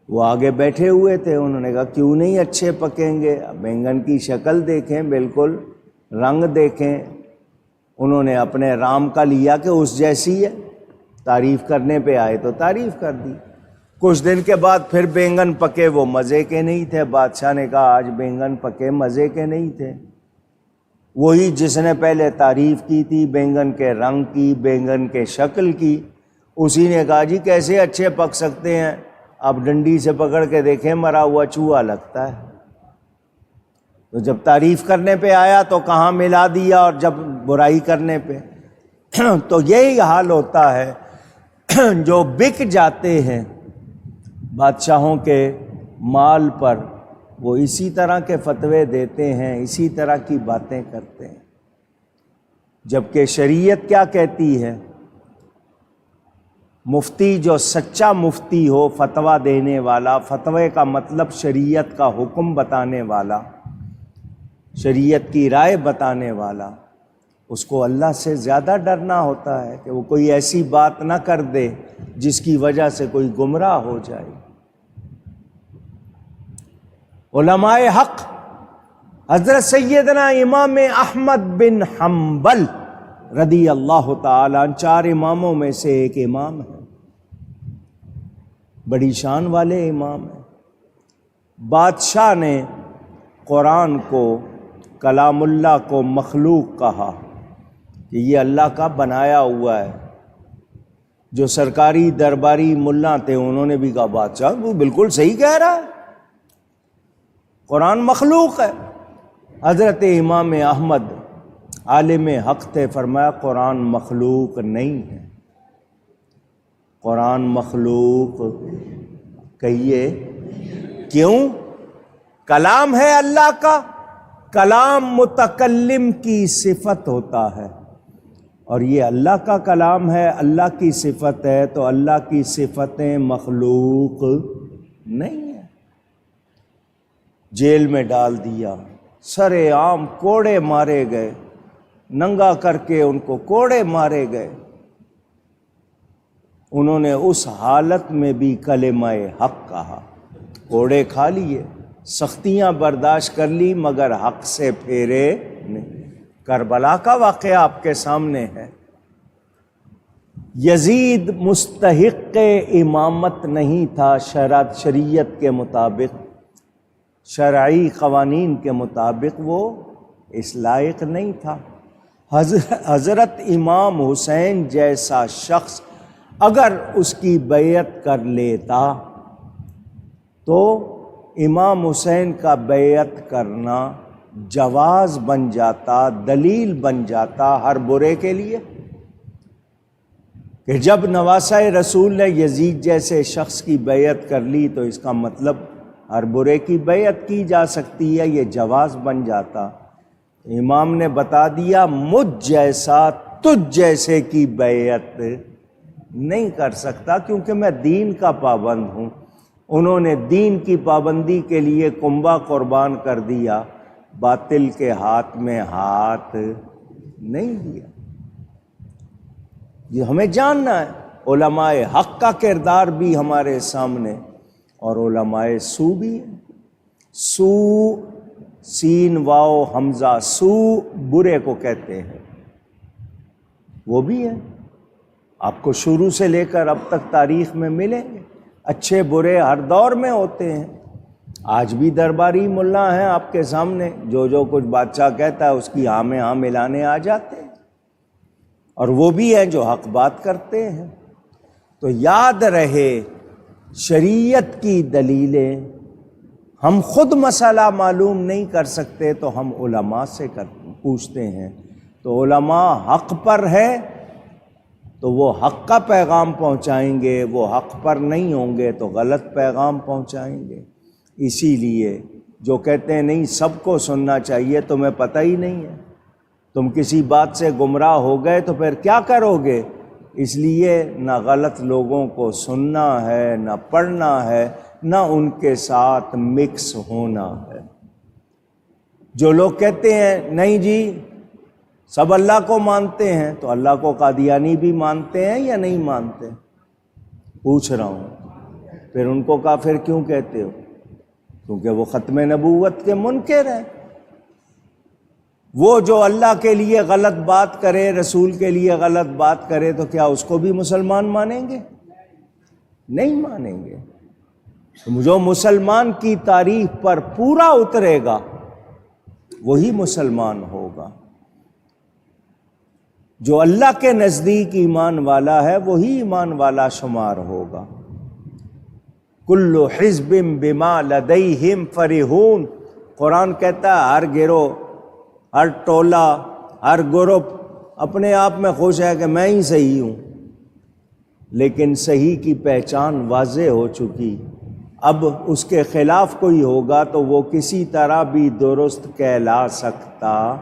[SPEAKER 1] وہ آگے بیٹھے ہوئے تھے، انہوں نے کہا کیوں نہیں اچھے پکیں گے، بینگن کی شکل دیکھیں، بالکل رنگ دیکھیں۔ انہوں نے اپنے رام کا لیا کہ اس جیسی ہے، تعریف کرنے پہ آئے تو تعریف کر دی۔ کچھ دن کے بعد پھر بینگن پکے، وہ مزے کے نہیں تھے۔ بادشاہ نے کہا آج بینگن پکے مزے کے نہیں تھے۔ وہی جس نے پہلے تعریف کی تھی بینگن کے رنگ کی، بینگن کے شکل کی، اسی نے کہا جی کیسے اچھے پک سکتے ہیں، آپ ڈنڈی سے پکڑ کے دیکھیں مرا ہوا چوہا لگتا ہے۔ تو جب تعریف کرنے پہ آیا تو کہاں ملا دیا، اور جب برائی کرنے پہ تو یہی حال ہوتا ہے۔ جو بک جاتے ہیں بادشاہوں کے مال پر، وہ اسی طرح کے فتوے دیتے ہیں، اسی طرح کی باتیں کرتے ہیں۔ جبکہ شریعت کیا کہتی ہے؟ مفتی جو سچا مفتی ہو، فتویٰ دینے والا، فتوے کا مطلب شریعت کا حکم بتانے والا، شریعت کی رائے بتانے والا، اس کو اللہ سے زیادہ ڈرنا ہوتا ہے کہ وہ کوئی ایسی بات نہ کر دے جس کی وجہ سے کوئی گمراہ ہو جائے۔ علماء حق حضرت سیدنا امام احمد بن حنبل رضی اللہ تعالیٰ عنہ 4 اماموں میں سے ایک امام ہے، بڑی شان والے امام ہیں۔ بادشاہ نے قرآن کو، کلام اللہ کو مخلوق کہا کہ یہ اللہ کا بنایا ہوا ہے۔ جو سرکاری درباری ملا تھے انہوں نے بھی کہا بادشاہ وہ بالکل صحیح کہہ رہا ہے، قرآن مخلوق ہے۔ حضرت امام احمد عالم حق تھے، فرمایا قرآن مخلوق نہیں ہے، قرآن مخلوق کہیے کیوں؟ کلام ہے اللہ کا، کلام متکلم کی صفت ہوتا ہے، اور یہ اللہ کا کلام ہے، اللہ کی صفت ہے، تو اللہ کی صفتیں مخلوق نہیں ہیں۔ جیل میں ڈال دیا، سر عام کوڑے مارے گئے، ننگا کر کے ان کو کوڑے مارے گئے۔ انہوں نے اس حالت میں بھی کلمہ حق کہا، کوڑے کھا لیے، سختیاں برداشت کر لی، مگر حق سے پھیرے نہیں۔ کربلا کا واقعہ آپ کے سامنے ہے۔ یزید مستحق امامت نہیں تھا شریعت کے مطابق، شرعی قوانین کے مطابق وہ اس لائق نہیں تھا۔ حضرت امام حسین جیسا شخص اگر اس کی بیعت کر لیتا تو امام حسین کا بیعت کرنا جواز بن جاتا، دلیل بن جاتا ہر برے کے لیے، کہ جب نواسہ رسول نے یزید جیسے شخص کی بیعت کر لی تو اس کا مطلب ہر برے کی بیعت کی جا سکتی ہے، یہ جواز بن جاتا۔ امام نے بتا دیا مجھ جیسا تجھ جیسے کی بیعت نہیں کر سکتا، کیونکہ میں دین کا پابند ہوں۔ انہوں نے دین کی پابندی کے لیے کنبہ قربان کر دیا، باطل کے ہاتھ میں ہاتھ نہیں دیا۔ یہ ہمیں جاننا ہے، علماء حق کا کردار بھی ہمارے سامنے، اور علماء سو بھی ہے۔ سو سین واو حمزہ، سو برے کو کہتے ہیں، وہ بھی ہے۔ آپ کو شروع سے لے کر اب تک تاریخ میں ملیں گے، اچھے برے ہر دور میں ہوتے ہیں۔ آج بھی درباری ملا ہیں آپ کے سامنے، جو کچھ بادشاہ کہتا ہے اس کی ہاں میں ہاں ملانے آ جاتے ہیں، اور وہ بھی ہیں جو حق بات کرتے ہیں۔ تو یاد رہے شریعت کی دلیلیں، ہم خود مسئلہ معلوم نہیں کر سکتے تو ہم علماء سے پوچھتے ہیں، تو علماء حق پر ہے تو وہ حق کا پیغام پہنچائیں گے، وہ حق پر نہیں ہوں گے تو غلط پیغام پہنچائیں گے۔ اسی لیے جو کہتے ہیں نہیں سب کو سننا چاہیے، تمہیں پتہ ہی نہیں ہے، تم کسی بات سے گمراہ ہو گئے تو پھر کیا کرو گے؟ اس لیے نہ غلط لوگوں کو سننا ہے، نہ پڑھنا ہے، نہ ان کے ساتھ مکس ہونا ہے۔ جو لوگ کہتے ہیں نہیں جی سب اللہ کو مانتے ہیں، تو اللہ کو قادیانی بھی مانتے ہیں یا نہیں مانتے؟ پوچھ رہا ہوں، پھر ان کو کافر کیوں کہتے ہو؟ کیونکہ وہ ختم نبوت کے منکر ہیں۔ وہ جو اللہ کے لیے غلط بات کرے، رسول کے لیے غلط بات کرے، تو کیا اس کو بھی مسلمان مانیں گے؟ نہیں مانیں گے۔ جو مسلمان کی تعریف پر پورا اترے گا وہی مسلمان ہوگا۔ جو اللہ کے نزدیک ایمان والا ہے وہی ایمان والا شمار ہوگا۔ کل حزب بما لدیہم فرحون، قرآن کہتا ہے ہر گروہ، ہر ٹولہ، ہر گروپ اپنے آپ میں خوش ہے کہ میں ہی صحیح ہوں، لیکن صحیح کی پہچان واضح ہو چکی۔ اب اس کے خلاف کوئی ہوگا تو وہ کسی طرح بھی درست کہلا سکتا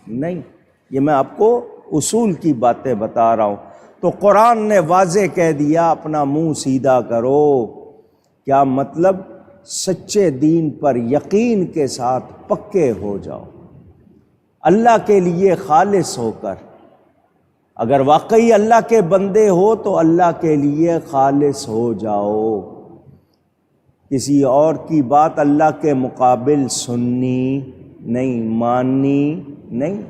[SPEAKER 1] نہیں۔ یہ میں آپ کو اصول کی باتیں بتا رہا ہوں۔ تو قرآن نے واضح کہہ دیا اپنا منہ سیدھا کرو۔ کیا مطلب؟ سچے دین پر یقین کے ساتھ پکے ہو جاؤ، اللہ کے لیے خالص ہو کر۔ اگر واقعی اللہ کے بندے ہو تو اللہ کے لیے خالص ہو جاؤ، کسی اور کی بات اللہ کے مقابل سننی نہیں، ماننی نہیں۔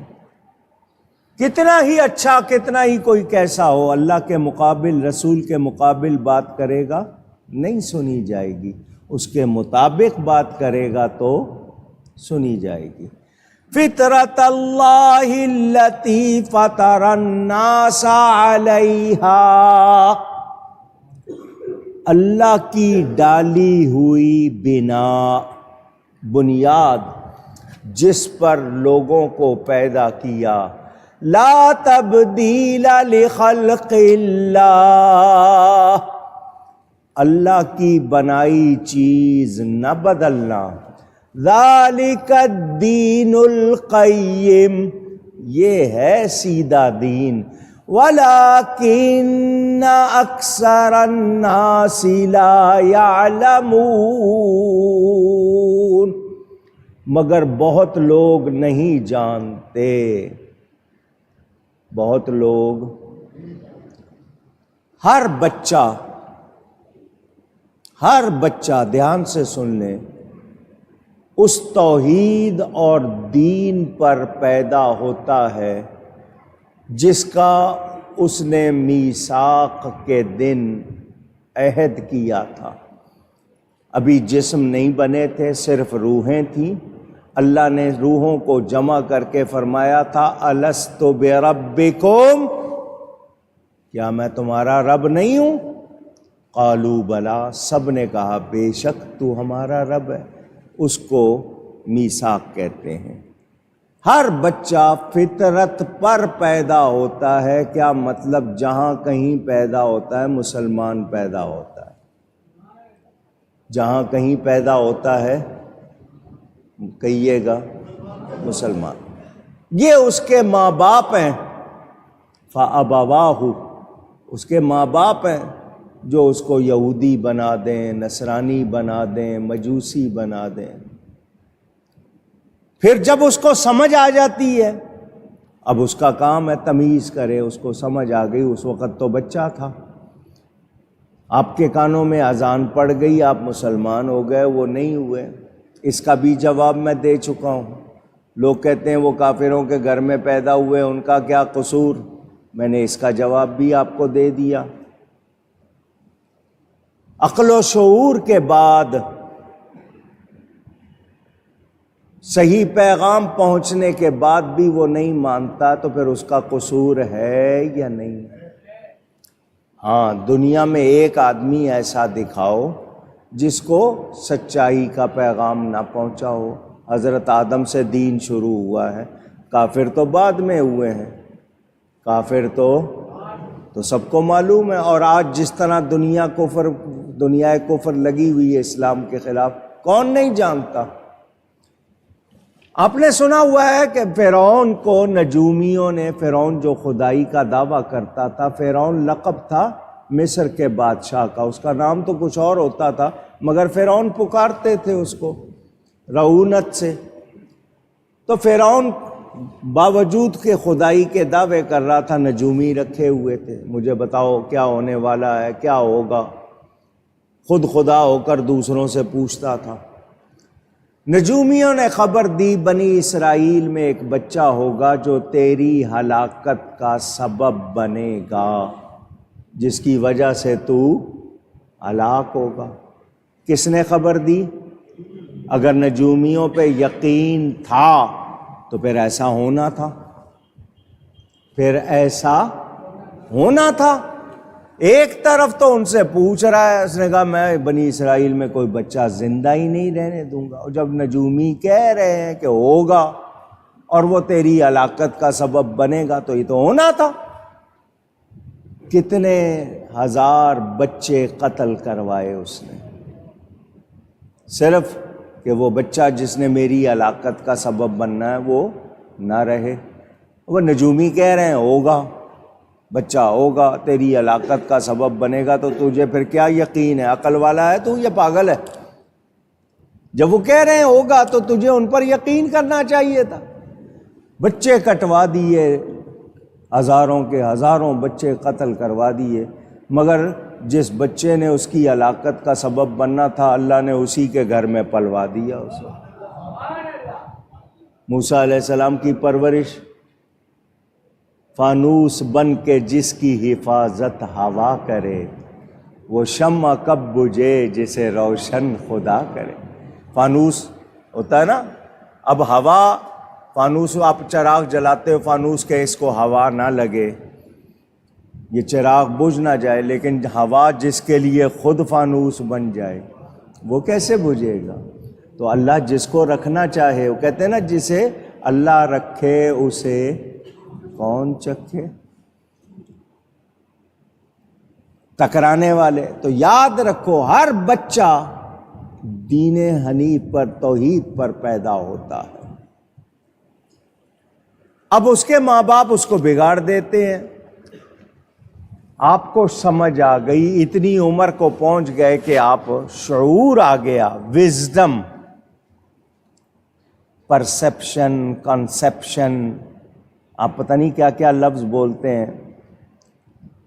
[SPEAKER 1] کتنا ہی اچھا، کتنا ہی کوئی کیسا ہو، اللہ کے مقابل، رسول کے مقابل بات کرے گا نہیں سنی جائے گی، اس کے مطابق بات کرے گا تو سنی جائے گی۔ فطرت اللہ التی فطر الناس علیہا، اللہ کی ڈالی ہوئی بنیاد جس پر لوگوں کو پیدا کیا، لا تبدیل لخلق اللہ، اللہ کی بنائی چیز نہ بدلنا، ذالک الدین القیم، یہ ہے سیدھا دین، وَلَٰكِنَّ أَكْثَرَ النَّاسِ لَا يَعْلَمُونَ، مگر بہت لوگ نہیں جانتے۔ بہت لوگ، ہر بچہ دھیان سے سن لیں، اس توحید اور دین پر پیدا ہوتا ہے جس کا اس نے میثاق کے دن عہد کیا تھا۔ ابھی جسم نہیں بنے تھے، صرف روحیں تھیں۔ اللہ نے روحوں کو جمع کر کے فرمایا تھا الست بربکم، کیا میں تمہارا رب نہیں ہوں؟ قالوا بلا، سب نے کہا بے شک تو ہمارا رب ہے۔ اس کو میثاق کہتے ہیں۔ ہر بچہ فطرت پر پیدا ہوتا ہے، کیا مطلب؟ جہاں کہیں پیدا ہوتا ہے مسلمان پیدا ہوتا ہے، جہاں کہیں پیدا ہوتا ہے کہیے گا مسلمان۔ یہ اس کے ماں باپ ہیں، فَأَبَوَاهُ، اس کے ماں باپ ہیں جو اس کو یہودی بنا دیں، نصرانی بنا دیں، مجوسی بنا دیں۔ پھر جب اس کو سمجھ آ جاتی ہے، اب اس کا کام ہے تمیز کرے، اس کو سمجھ آ گئی، اس وقت تو بچہ تھا، آپ کے کانوں میں اذان پڑ گئی، آپ مسلمان ہو گئے، وہ نہیں ہوئے۔ اس کا بھی جواب میں دے چکا ہوں۔ لوگ کہتے ہیں وہ کافروں کے گھر میں پیدا ہوئے، ان کا کیا قصور؟ میں نے اس کا جواب بھی آپ کو دے دیا۔ عقل و شعور کے بعد صحیح پیغام پہنچنے کے بعد بھی وہ نہیں مانتا، تو پھر اس کا قصور ہے یا نہیں؟ ہاں، دنیا میں ایک آدمی ایسا دکھاؤ جس کو سچائی کا پیغام نہ پہنچا ہو۔ حضرت آدم سے دین شروع ہوا ہے، کافر تو بعد میں ہوئے ہیں، کافر تو سب کو معلوم ہے۔ اور آج جس طرح دنیا کفر لگی ہوئی ہے اسلام کے خلاف، کون نہیں جانتا؟ آپ نے سنا ہوا ہے کہ فرعون کو نجومیوں نے، فرعون جو خدائی کا دعویٰ کرتا تھا، فرعون لقب تھا مصر کے بادشاہ کا، اس کا نام تو کچھ اور ہوتا تھا، مگر فرعون پکارتے تھے اس کو رعونت سے۔ تو فرعون باوجود کہ خدائی کے دعوے کر رہا تھا، نجومی رکھے ہوئے تھے، مجھے بتاؤ کیا ہونے والا ہے، کیا ہوگا، خود خدا ہو کر دوسروں سے پوچھتا تھا۔ نجومیوں نے خبر دی بنی اسرائیل میں ایک بچہ ہوگا جو تیری ہلاکت کا سبب بنے گا، جس کی وجہ سے تو ہلاک ہوگا۔ کس نے خبر دی؟ اگر نجومیوں پہ یقین تھا تو پھر ایسا ہونا تھا، ایک طرف تو ان سے پوچھ رہا ہے، اس نے کہا میں بنی اسرائیل میں کوئی بچہ زندہ ہی نہیں رہنے دوں گا، اور جب نجومی کہہ رہے ہیں کہ ہوگا اور وہ تیری ہلاکت کا سبب بنے گا، تو یہ تو ہونا تھا۔ کتنے ہزار بچے قتل کروائے اس نے، صرف کہ وہ بچہ جس نے میری ہلاکت کا سبب بننا ہے وہ نہ رہے۔ وہ نجومی کہہ رہے ہیں ہوگا، بچہ ہوگا، تیری ہلاکت کا سبب بنے گا، تو تجھے پھر کیا یقین ہے؟ عقل والا ہے تو یا پاگل ہے؟ جب وہ کہہ رہے ہیں ہوگا تو تجھے ان پر یقین کرنا چاہیے تھا۔ بچے کٹوا دیے، ہزاروں کے ہزاروں بچے قتل کروا دیے، مگر جس بچے نے اس کی ہلاکت کا سبب بننا تھا، اللہ نے اسی کے گھر میں پلوا دیا اسے۔ موسیٰ علیہ السلام کی پرورش، فانوس بن کے جس کی حفاظت ہوا کرے، وہ شمع کب بجھے جسے روشن خدا کرے۔ فانوس ہوتا ہے نا، اب ہوا، فانوس آپ چراغ جلاتے ہو فانوس کے، اس کو ہوا نہ لگے، یہ چراغ بجھ نہ جائے، لیکن ہوا جس کے لیے خود فانوس بن جائے وہ کیسے بجھے گا؟ تو اللہ جس کو رکھنا چاہے، وہ کہتے ہیں نا جسے اللہ رکھے اسے کون چکھے۔ ٹکرانے والے تو یاد رکھو، ہر بچہ دین حنیف پر، توحید پر پیدا ہوتا ہے۔ اب اس کے ماں باپ اس کو بگاڑ دیتے ہیں۔ آپ کو سمجھ آ گئی، اتنی عمر کو پہنچ گئے کہ آپ شعور آ گیا، وزڈم، پرسیپشن، کنسیپشن، آپ پتہ نہیں کیا کیا لفظ بولتے ہیں۔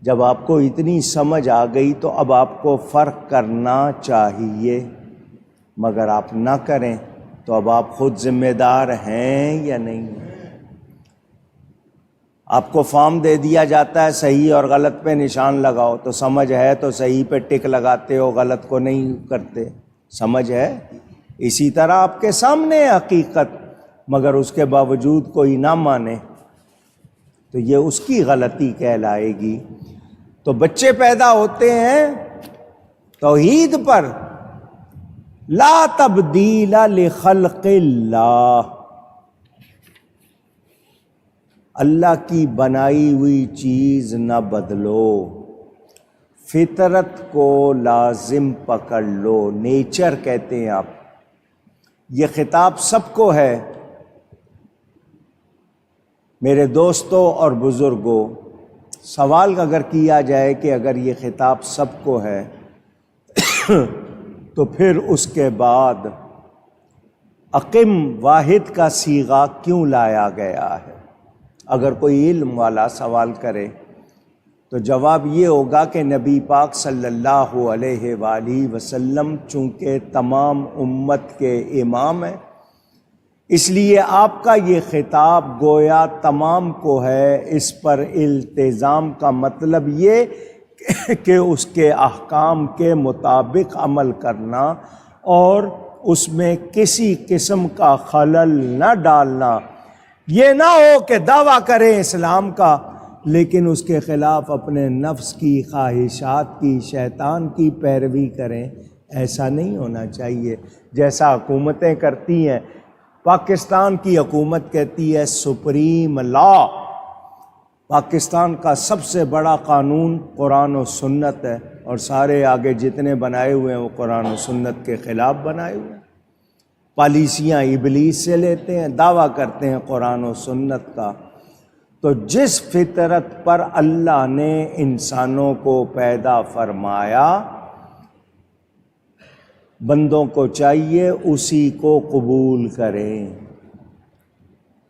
[SPEAKER 1] جب آپ کو اتنی سمجھ آ گئی تو اب آپ کو فرق کرنا چاہیے، مگر آپ نہ کریں تو اب آپ خود ذمہ دار ہیں یا نہیں؟ آپ کو فارم دے دیا جاتا ہے، صحیح اور غلط پہ نشان لگاؤ، تو سمجھ ہے تو صحیح پہ ٹک لگاتے ہو، غلط کو نہیں کرتے۔ سمجھ ہے؟ اسی طرح آپ کے سامنے ہے حقیقت، مگر اس کے باوجود کوئی نہ مانے تو یہ اس کی غلطی کہلائے گی۔ تو بچے پیدا ہوتے ہیں توحید پر، لا تبدیل لخلق اللہ، اللہ کی بنائی ہوئی چیز نہ بدلو، فطرت کو لازم پکڑ لو، نیچر کہتے ہیں آپ۔ یہ خطاب سب کو ہے میرے دوستوں اور بزرگوں۔ سوال اگر کیا جائے کہ اگر یہ خطاب سب کو ہے تو پھر اس کے بعد اقم واحد کا صیغہ کیوں لایا گیا ہے؟ اگر کوئی علم والا سوال کرے تو جواب یہ ہوگا کہ نبی پاک صلی اللہ علیہ وآلہ وسلم چونکہ تمام امت کے امام ہیں، اس لیے آپ کا یہ خطاب گویا تمام کو ہے۔ اس پر التزام کا مطلب یہ کہ اس کے احکام کے مطابق عمل کرنا اور اس میں کسی قسم کا خلل نہ ڈالنا۔ یہ نہ ہو کہ دعویٰ کریں اسلام کا لیکن اس کے خلاف اپنے نفس کی خواہشات کی، شیطان کی پیروی کریں، ایسا نہیں ہونا چاہیے جیسا حکومتیں کرتی ہیں۔ پاکستان کی حکومت کہتی ہے سپریم لا، پاکستان کا سب سے بڑا قانون قرآن و سنت ہے، اور سارے آگے جتنے بنائے ہوئے ہیں وہ قرآن و سنت کے خلاف بنائے ہوئے ہیں۔ پالیسیاں ابلیس سے لیتے ہیں، دعویٰ کرتے ہیں قرآن و سنت کا۔ تو جس فطرت پر اللہ نے انسانوں کو پیدا فرمایا، بندوں کو چاہیے اسی کو قبول کریں،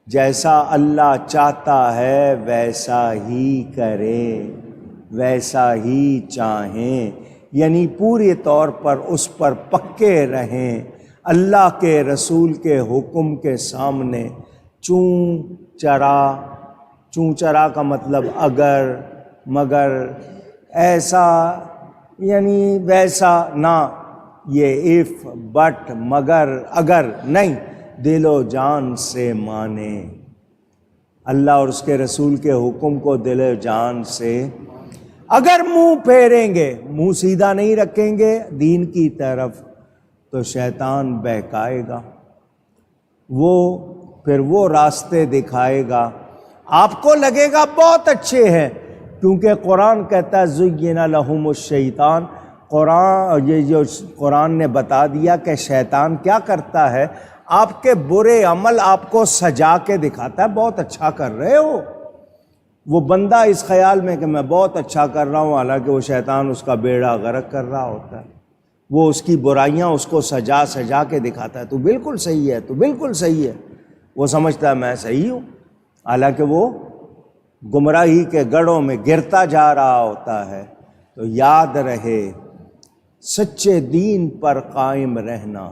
[SPEAKER 1] جیسا اللہ چاہتا ہے ویسا ہی کریں، ویسا ہی چاہیں، یعنی پورے طور پر اس پر پکے رہیں۔ اللہ کے رسول کے حکم کے سامنے چوں چرا کا مطلب اگر، مگر، ایسا یعنی ویسا نہ، یہ اف بٹ مگر اگر نہیں، دل و جان سے مانے اللہ اور اس کے رسول کے حکم کو دل و جان سے۔ اگر منہ پھیریں گے، منہ سیدھا نہیں رکھیں گے دین کی طرف تو شیطان بہکائے گا، پھر وہ راستے دکھائے گا، آپ کو لگے گا بہت اچھے ہیں، کیونکہ قرآن کہتا ہے زین لہم الشیطان، یہ جو قرآن نے بتا دیا کہ شیطان کیا کرتا ہے، آپ کے برے عمل آپ کو سجا کے دکھاتا ہے، بہت اچھا کر رہے ہو۔ وہ بندہ اس خیال میں کہ میں بہت اچھا کر رہا ہوں، حالانکہ وہ شیطان اس کا بیڑا غرق کر رہا ہوتا ہے۔ وہ اس کی برائیاں اس کو سجا کے دکھاتا ہے، تو بالکل صحیح ہے، تو بالکل صحیح ہے، وہ سمجھتا ہے میں صحیح ہوں، حالانکہ وہ گمراہی کے گڑھوں میں گرتا جا رہا ہوتا ہے۔ تو یاد رہے سچے دین پر قائم رہنا،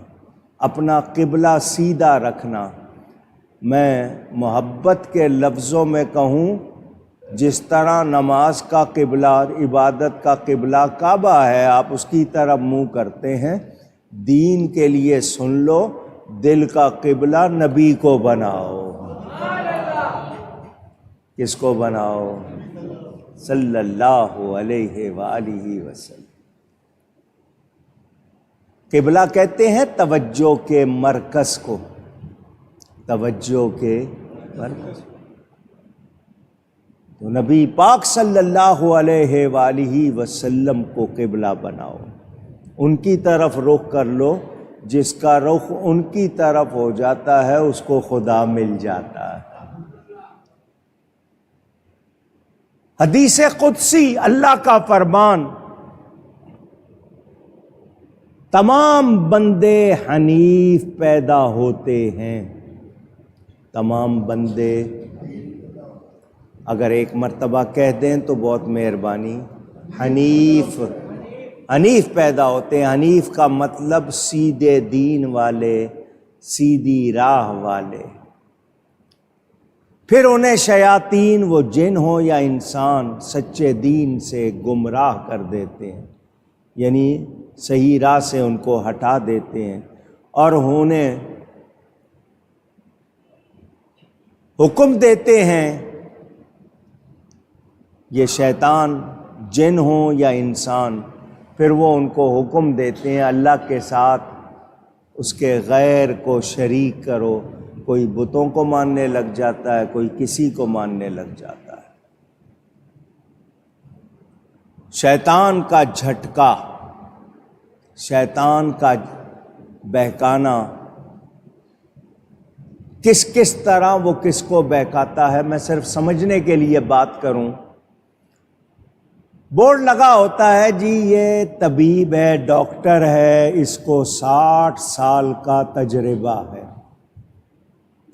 [SPEAKER 1] اپنا قبلہ سیدھا رکھنا۔ میں محبت کے لفظوں میں کہوں، جس طرح نماز کا قبلہ، عبادت کا قبلہ کعبہ ہے، آپ اس کی طرف منہ کرتے ہیں، دین کے لیے سن لو، دل کا قبلہ نبی کو بناؤ۔ کس کو بناؤ؟ صلی اللہ علیہ وآلہ وسلم۔ قبلہ کہتے ہیں توجہ کے مرکز کو، توجہ کے مرکز۔ تو نبی پاک صلی اللہ علیہ وآلہ وسلم کو قبلہ بناؤ، ان کی طرف رخ کر لو، جس کا رخ ان کی طرف ہو جاتا ہے اس کو خدا مل جاتا ہے۔ حدیث قدسی، اللہ کا فرمان، تمام بندے حنیف پیدا ہوتے ہیں، تمام بندے، اگر ایک مرتبہ کہہ دیں تو بہت مہربانی، حنیف پیدا ہوتے ہیں۔ حنیف کا مطلب سیدھے دین والے، سیدھی راہ والے۔ پھر انہیں شیاطین، وہ جن ہو یا انسان، سچے دین سے گمراہ کر دیتے ہیں۔ یعنی صحیح راہ سے ان کو ہٹا دیتے ہیں اور انہیں حکم دیتے ہیں، یہ شیطان جن ہوں یا انسان، پھر وہ ان کو حکم دیتے ہیں اللہ کے ساتھ اس کے غیر کو شریک کرو۔ کوئی بتوں کو ماننے لگ جاتا ہے، کوئی کسی کو ماننے لگ جاتا ہے۔ شیطان کا جھٹکا، شیطان کا بہکانا، کس کس طرح وہ کس کو بہکاتا ہے، میں صرف سمجھنے کے لیے بات کروں۔ بورڈ لگا ہوتا ہے جی یہ طبیب ہے، ڈاکٹر ہے، اس کو 60 سال کا تجربہ ہے،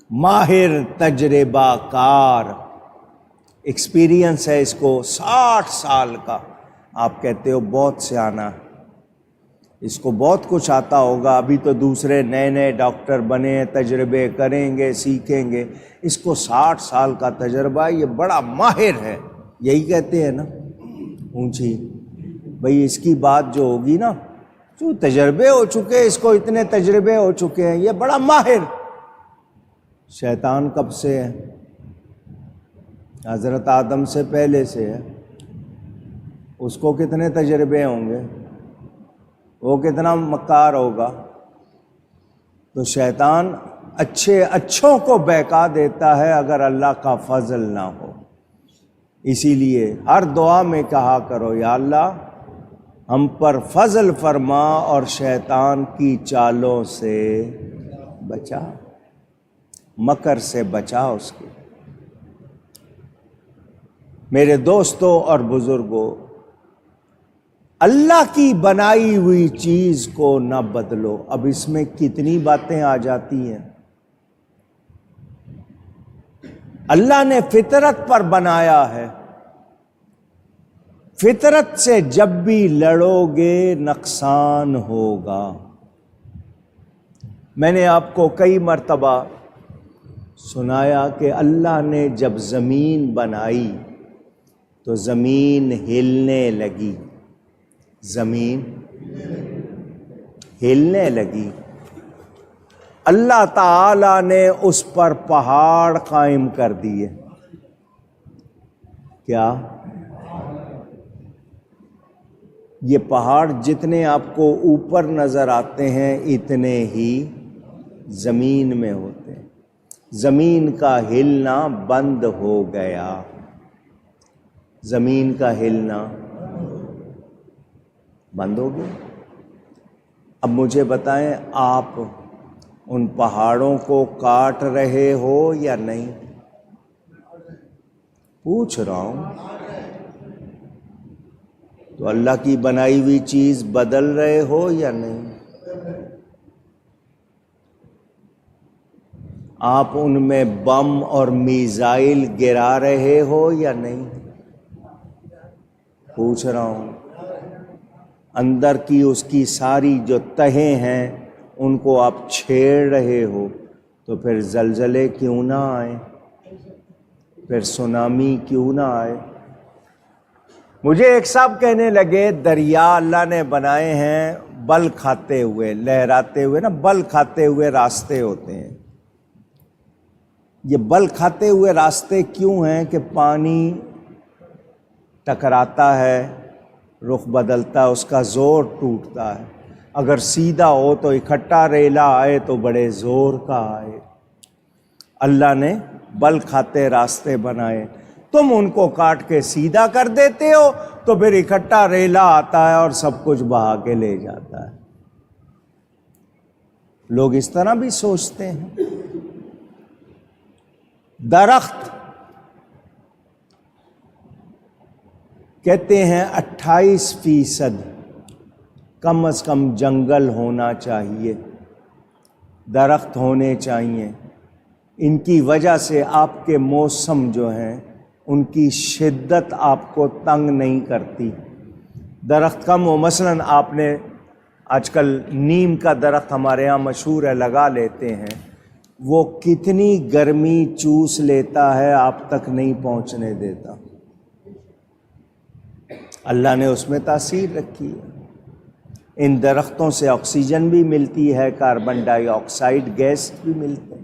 [SPEAKER 1] ماہر تجربہ کار، ایکسپیرینس ہے اس کو 60 سال کا۔ آپ کہتے ہو بہت سیانا ہے، اس کو بہت کچھ آتا ہوگا، ابھی تو دوسرے نئے نئے ڈاکٹر بنے ہیں، تجربے کریں گے، سیکھیں گے، اس کو 60 سال کا تجربہ، یہ بڑا ماہر ہے، یہی کہتے ہیں نا اونچی بھئی اس کی بات جو ہوگی نا، جو تجربے ہو چکے، اس کو اتنے تجربے ہو چکے ہیں، یہ بڑا ماہر۔ شیطان کب سے ہے؟ حضرت آدم سے پہلے سے ہے، اس کو کتنے تجربے ہوں گے، وہ کتنا مکار ہوگا۔ تو شیطان اچھوں کو بہکا دیتا ہے اگر اللہ کا فضل نہ ہو۔ اسی لیے ہر دعا میں کہا کرو یا اللہ ہم پر فضل فرما اور شیطان کی چالوں سے بچا، مکر سے بچا اس کے۔ میرے دوستوں اور بزرگوں، اللہ کی بنائی ہوئی چیز کو نہ بدلو۔ اب اس میں کتنی باتیں آ جاتی ہیں۔ اللہ نے فطرت پر بنایا ہے، فطرت سے جب بھی لڑو گے نقصان ہوگا۔ میں نے آپ کو کئی مرتبہ سنایا کہ اللہ نے جب زمین بنائی تو زمین ہلنے لگی، زمین ہلنے لگی۔ اللہ تعالی نے اس پر پہاڑ قائم کر دیے۔ کیا؟ یہ پہاڑ جتنے آپ کو اوپر نظر آتے ہیں اتنے ہی زمین میں ہوتے ہیں۔ زمین کا ہلنا بند ہو گیا، زمین کا ہلنا بند ہو گیا۔ اب مجھے بتائیں آپ ان پہاڑوں کو کاٹ رہے ہو یا نہیں؟ پوچھ رہا ہوں۔ تو اللہ کی بنائی ہوئی چیز بدل رہے ہو یا نہیں؟ آپ ان میں بم اور میزائل گرا رہے ہو یا نہیں؟ پوچھ رہا ہوں۔ اندر کی اس کی ساری جو تہیں ہیں ان کو آپ چھیڑ رہے ہو، تو پھر زلزلے کیوں نہ آئیں، پھر سونامی کیوں نہ آئے؟ مجھے ایک صاحب کہنے لگے دریا اللہ نے بنائے ہیں بل کھاتے ہوئے، لہراتے ہوئے نا، بل کھاتے ہوئے راستے ہوتے ہیں۔ یہ بل کھاتے ہوئے راستے کیوں ہیں کہ پانی ٹکراتا ہے، رخ بدلتا ہے، اس کا زور ٹوٹتا ہے۔ اگر سیدھا ہو تو اکٹھا ریلا آئے تو بڑے زور کا آئے۔ اللہ نے بل کھاتے راستے بنائے، تم ان کو کاٹ کے سیدھا کر دیتے ہو تو پھر اکٹھا ریلا آتا ہے اور سب کچھ بہا کے لے جاتا ہے۔ لوگ اس طرح بھی سوچتے ہیں۔ درخت کہتے ہیں 28% کم از کم جنگل ہونا چاہیے، درخت ہونے چاہیے۔ ان کی وجہ سے آپ کے موسم جو ہیں ان کی شدت آپ کو تنگ نہیں کرتی۔ درخت کم ہو، مثلاً آپ نے آج کل نیم کا درخت ہمارے یہاں مشہور ہے، لگا لیتے ہیں، وہ کتنی گرمی چوس لیتا ہے، آپ تک نہیں پہنچنے دیتا۔ اللہ نے اس میں تاثیر رکھی ہے۔ ان درختوں سے آکسیجن بھی ملتی ہے، کاربن ڈائی آکسائڈ گیس بھی ملتے ہیں۔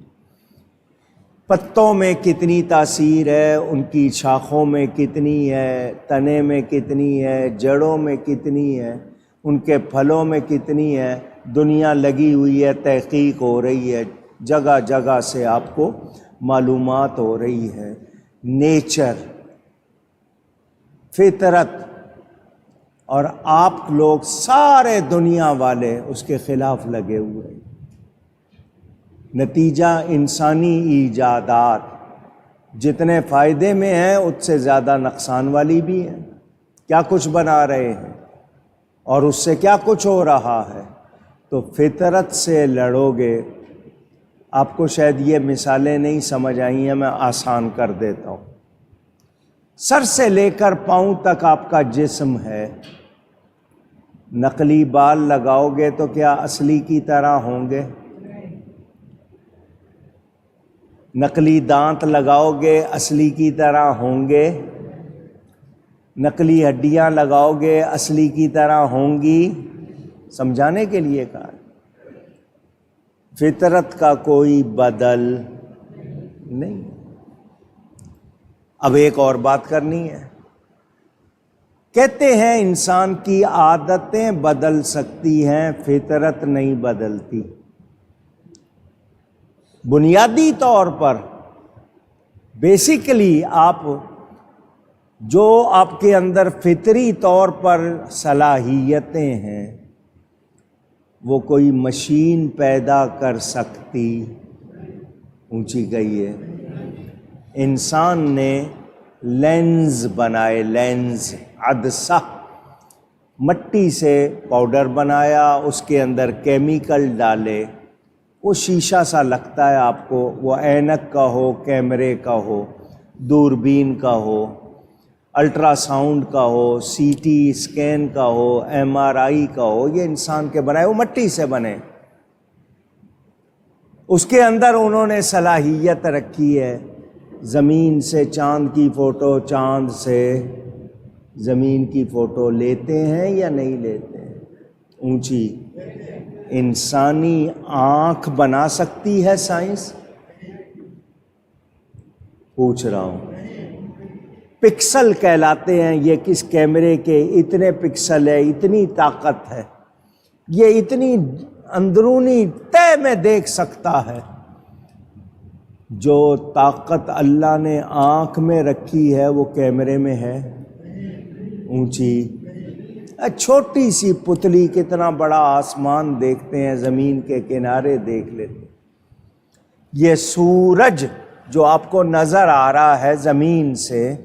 [SPEAKER 1] پتوں میں کتنی تاثیر ہے، ان کی شاخوں میں کتنی ہے، تنے میں کتنی ہے، جڑوں میں کتنی ہے، ان کے پھلوں میں کتنی ہے، دنیا لگی ہوئی ہے، تحقیق ہو رہی ہے، جگہ جگہ سے آپ کو معلومات ہو رہی ہے۔ نیچر، فطرت، اور آپ لوگ سارے دنیا والے اس کے خلاف لگے ہوئے ہیں۔ نتیجہ انسانی ایجادات جتنے فائدے میں ہیں اس سے زیادہ نقصان والی بھی ہیں۔ کیا کچھ بنا رہے ہیں اور اس سے کیا کچھ ہو رہا ہے۔ تو فطرت سے لڑو گے۔ آپ کو شاید یہ مثالیں نہیں سمجھ آئی ہیں، میں آسان کر دیتا ہوں۔ سر سے لے کر پاؤں تک آپ کا جسم ہے، نقلی بال لگاؤ گے تو کیا اصلی کی طرح ہوں گے؟ نقلی دانت لگاؤ گے اصلی کی طرح ہوں گے؟ نقلی ہڈیاں لگاؤ گے اصلی کی طرح ہوں گی؟ سمجھانے کے لیے کہا۔ فطرت کا کوئی بدل نہیں۔ اب ایک اور بات کرنی ہے۔ کہتے ہیں انسان کی عادتیں بدل سکتی ہیں، فطرت نہیں بدلتی۔ بنیادی طور پر بیسیکلی جو آپ کے اندر فطری طور پر صلاحیتیں ہیں وہ کوئی مشین پیدا کر سکتی؟ اونچی گئی ہے۔ انسان نے لینز بنائے، لینز، عدسہ، مٹی سے پاؤڈر بنایا، اس کے اندر کیمیکل ڈالے، وہ شیشہ سا لگتا ہے آپ کو، وہ اینک کا ہو، کیمرے کا ہو، دوربین کا ہو، الٹرا ساؤنڈ کا ہو، سی ٹی اسکین کا ہو، ایم آر آئی کا ہو، یہ انسان کے بنائے، وہ مٹی سے بنے۔ اس کے اندر انہوں نے صلاحیت رکھی ہے زمین سے چاند کی فوٹو، چاند سے زمین کی فوٹو لیتے ہیں یا نہیں لیتے ہیں؟ اونچی انسانی آنکھ بنا سکتی ہے سائنس؟ پوچھ رہا ہوں۔ پکسل کہلاتے ہیں یہ، کس کیمرے کے اتنے پکسل ہے، اتنی طاقت ہے، یہ اتنی اندرونی تہ میں دیکھ سکتا ہے۔ جو طاقت اللہ نے آنکھ میں رکھی ہے وہ کیمرے میں ہے؟ اونچی چھوٹی سی پتلی کتنا بڑا آسمان دیکھتے ہیں، زمین کے کنارے دیکھ لیتے ہیں۔ یہ سورج جو آپ کو نظر آ رہا ہے زمین سے،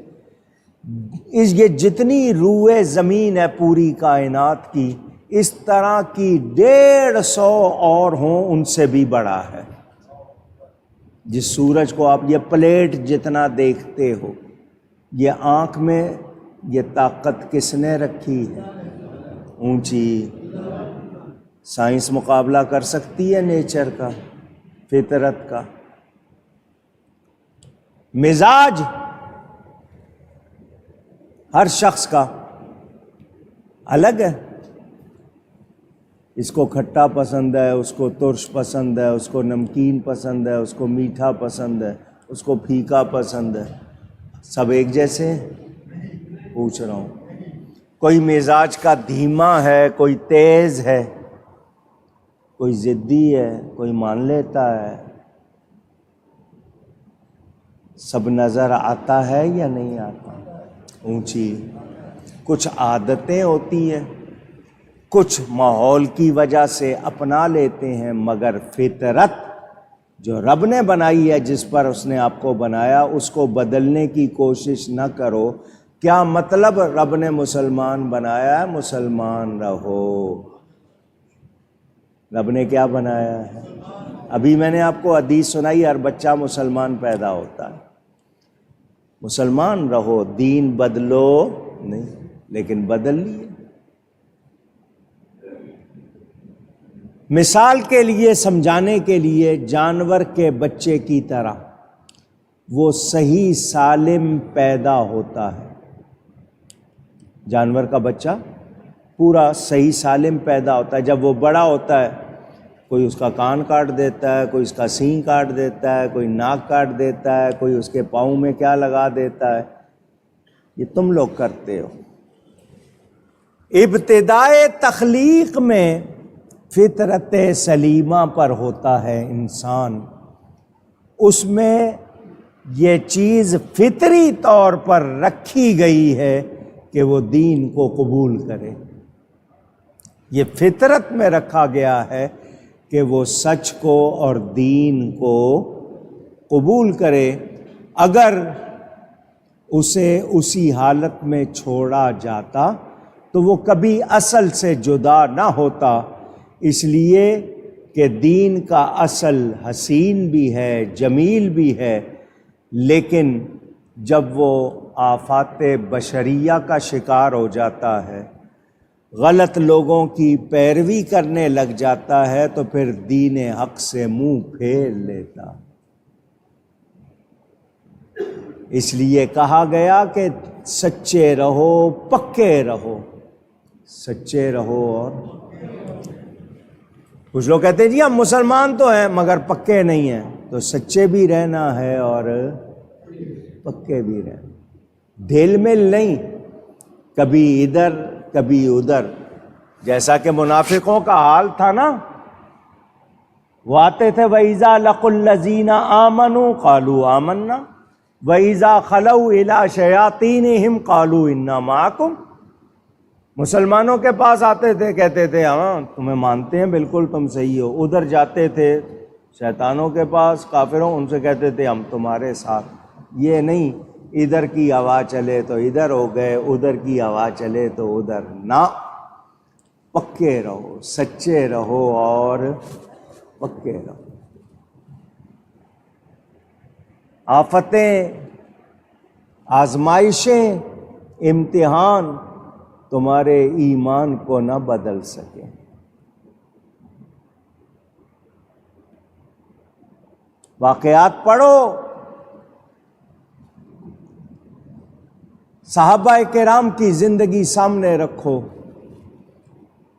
[SPEAKER 1] یہ جتنی روئے زمین ہے پوری کائنات کی، اس طرح کی 150 اور ہوں، ان سے بھی بڑا ہے۔ جس سورج کو آپ یہ پلیٹ جتنا دیکھتے ہو، یہ آنکھ میں یہ طاقت کس نے رکھی ہے؟ اونچی سائنس مقابلہ کر سکتی ہے نیچر کا، فطرت کا؟ مزاج ہر شخص کا الگ ہے۔ اس کو کھٹا پسند ہے، اس کو ترش پسند ہے، اس کو نمکین پسند ہے، اس کو میٹھا پسند ہے، اس کو پھیکا پسند ہے۔ سب ایک جیسے ہیں؟ پوچھ رہا ہوں۔ کوئی مزاج کا دھیما ہے، کوئی تیز ہے، کوئی ضدی ہے، کوئی مان لیتا ہے۔ سب نظر آتا ہے یا نہیں آتا؟ اونچی کچھ عادتیں ہوتی ہیں، کچھ ماحول کی وجہ سے اپنا لیتے ہیں، مگر فطرت جو رب نے بنائی ہے، جس پر اس نے آپ کو بنایا، اس کو بدلنے کی کوشش نہ کرو۔ کیا مطلب رب نے مسلمان بنایا ہے، مسلمان رہو۔ رب نے کیا بنایا ہے؟ ابھی میں نے آپ کو حدیث سنائی، ہر بچہ مسلمان پیدا ہوتا ہے۔ مسلمان رہو، دین بدلو نہیں، لیکن بدل لیے۔ مثال کے لیے، سمجھانے کے لیے، جانور کے بچے کی طرح وہ صحیح سالم پیدا ہوتا ہے۔ جانور کا بچہ پورا صحیح سالم پیدا ہوتا ہے. جب وہ بڑا ہوتا ہے کوئی اس کا کان کاٹ دیتا ہے، کوئی اس کا سینگ کاٹ دیتا ہے، کوئی ناک کاٹ دیتا ہے، کوئی اس کے پاؤں میں کیا لگا دیتا ہے. یہ تم لوگ کرتے ہو. ابتدائے تخلیق میں فطرت سلیمہ پر ہوتا ہے انسان، اس میں یہ چیز فطری طور پر رکھی گئی ہے کہ وہ دین کو قبول کرے. یہ فطرت میں رکھا گیا ہے کہ وہ سچ کو اور دین کو قبول کرے. اگر اسے اسی حالت میں چھوڑا جاتا تو وہ کبھی اصل سے جدا نہ ہوتا، اس لیے کہ دین کا اصل حسین بھی ہے، جمیل بھی ہے، لیکن جب وہ آفات بشریہ کا شکار ہو جاتا ہے، غلط لوگوں کی پیروی کرنے لگ جاتا ہے، تو پھر دین حق سے منہ پھیر لیتا. اس لیے کہا گیا کہ سچے رہو، پکے رہو. سچے رہو. اور کچھ لوگ کہتے ہیں جی ہم مسلمان تو ہیں مگر پکے نہیں ہیں، تو سچے بھی رہنا ہے اور پکے بھی رہنا. ڈھیل میل نہیں، کبھی ادھر کبھی ادھر، جیسا کہ منافقوں کا حال تھا نا. وہ آتے تھے وَإِذَا لَقُوا الَّذِينَ آمَنُوا قَالُوا آمَنَّا وَإِذَا خَلَوْا إِلَىٰ شَيَاطِينِهِمْ قَالُوا إِنَّا مَعَكُمْ. مسلمانوں کے پاس آتے تھے، کہتے تھے ہاں تمہیں مانتے ہیں، بالکل تم صحیح ہو. ادھر جاتے تھے شیطانوں کے پاس، کافروں، ان سے کہتے تھے ہم تمہارے ساتھ. یہ نہیں ادھر کی ہوا چلے تو ادھر ہو گئے، ادھر کی ہوا چلے تو ادھر. نہ، پکے رہو، سچے رہو اور پکے رہو. آفتیں، آزمائشیں، امتحان تمہارے ایمان کو نہ بدل سکے. واقعات پڑھو، صحابہ کرام کی زندگی سامنے رکھو.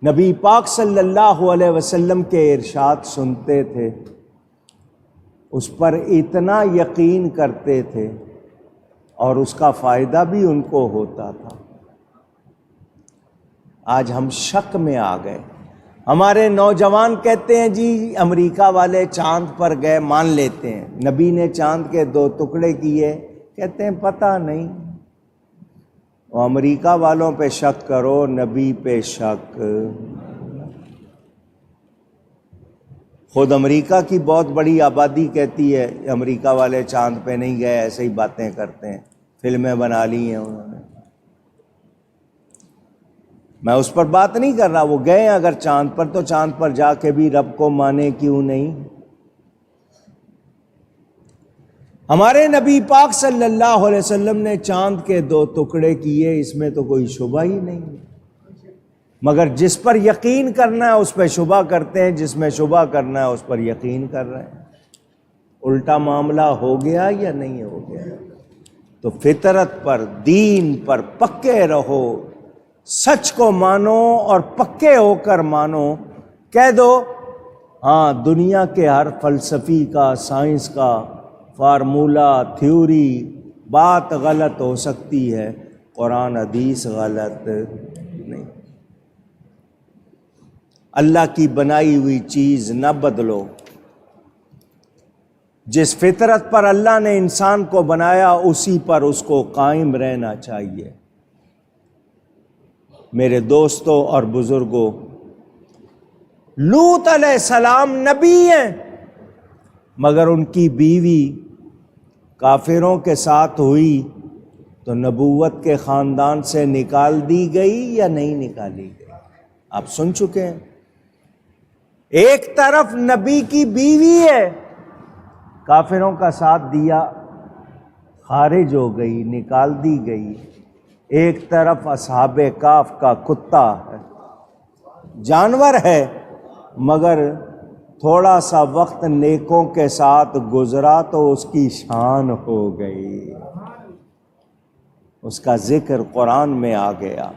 [SPEAKER 1] نبی پاک صلی اللہ علیہ وسلم کے ارشاد سنتے تھے، اس پر اتنا یقین کرتے تھے اور اس کا فائدہ بھی ان کو ہوتا تھا. آج ہم شک میں آ گئے. ہمارے نوجوان کہتے ہیں جی امریکہ والے چاند پر گئے، مان لیتے ہیں. نبی نے چاند کے 2 ٹکڑے کیے، کہتے ہیں پتہ نہیں. وہ امریکہ والوں پہ شک کرو، نبی پہ شک. خود امریکہ کی بہت بڑی آبادی کہتی ہے امریکہ والے چاند پہ نہیں گئے، ایسے ہی باتیں کرتے ہیں، فلمیں بنا لی ہیں انہوں نے. میں اس پر بات نہیں کر رہا، وہ گئے ہیں اگر چاند پر تو چاند پر جا کے بھی رب کو مانے کیوں نہیں. ہمارے نبی پاک صلی اللہ علیہ وسلم نے چاند کے 2 ٹکڑے کیے، اس میں تو کوئی شبہ ہی نہیں. مگر جس پر یقین کرنا ہے اس پہ شبہ کرتے ہیں، جس میں شبہ کرنا ہے اس پر یقین کر رہے ہیں. الٹا معاملہ ہو گیا یا نہیں ہو گیا؟ تو فطرت پر، دین پر پکے رہو، سچ کو مانو اور پکے ہو کر مانو. کہہ دو ہاں دنیا کے ہر فلسفی کا، سائنس کا فارمولہ، تھیوری، بات غلط ہو سکتی ہے، قرآن حدیث غلط نہیں. اللہ کی بنائی ہوئی چیز نہ بدلو. جس فطرت پر اللہ نے انسان کو بنایا اسی پر اس کو قائم رہنا چاہیے. میرے دوستوں اور بزرگوں، لوط علیہ السلام نبی ہیں مگر ان کی بیوی کافروں کے ساتھ ہوئی تو نبوت کے خاندان سے نکال دی گئی یا نہیں نکالی گئی؟ آپ سن چکے ہیں. ایک طرف نبی کی بیوی ہے، کافروں کا ساتھ دیا، خارج ہو گئی، نکال دی گئی. ایک طرف اصحاب کہف کا کتا ہے، جانور ہے مگر تھوڑا سا وقت نیکوں کے ساتھ گزرا تو اس کی شان ہو گئی، اس کا ذکر قرآن میں آ گیا.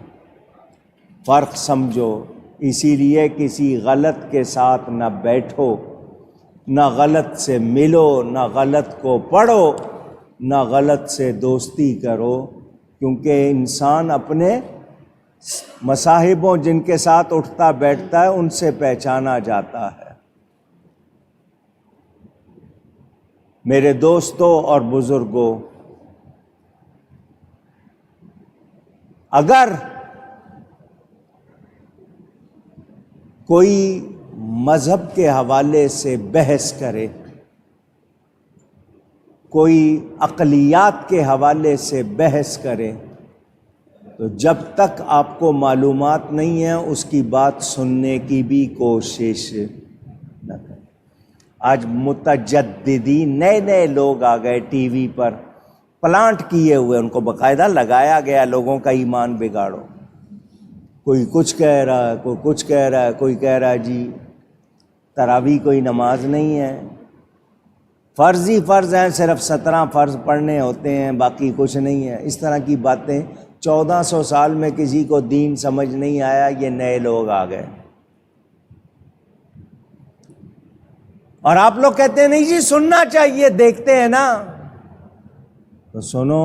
[SPEAKER 1] فرق سمجھو، اسی لیے کسی غلط کے ساتھ نہ بیٹھو، نہ غلط سے ملو، نہ غلط کو پڑھو، نہ غلط سے دوستی کرو، کیونکہ انسان اپنے مصاحبوں جن کے ساتھ اٹھتا بیٹھتا ہے ان سے پہچانا جاتا ہے۔ میرے دوستوں اور بزرگوں، اگر کوئی مذہب کے حوالے سے بحث کرے، کوئی عقلیات کے حوالے سے بحث کرے، تو جب تک آپ کو معلومات نہیں ہے اس کی بات سننے کی بھی کوشش نہ کریں۔ آج متجددین نئے نئے لوگ آ گئے ٹی وی پر، پلانٹ کیے ہوئے، ان کو باقاعدہ لگایا گیا لوگوں کا ایمان بگاڑو۔ کوئی کچھ کہہ رہا ہے، کوئی کچھ کہہ رہا ہے، کوئی کہہ رہا ہے جی تراویح کوئی نماز نہیں ہے، فرض ہی فرض ہیں، صرف 17 فرض پڑھنے ہوتے ہیں، باقی کچھ نہیں ہے۔ اس طرح کی باتیں 1400 سال میں کسی کو دین سمجھ نہیں آیا، یہ نئے لوگ آ گئے۔ اور آپ لوگ کہتے ہیں نہیں جی سننا چاہیے، دیکھتے ہیں نا، تو سنو،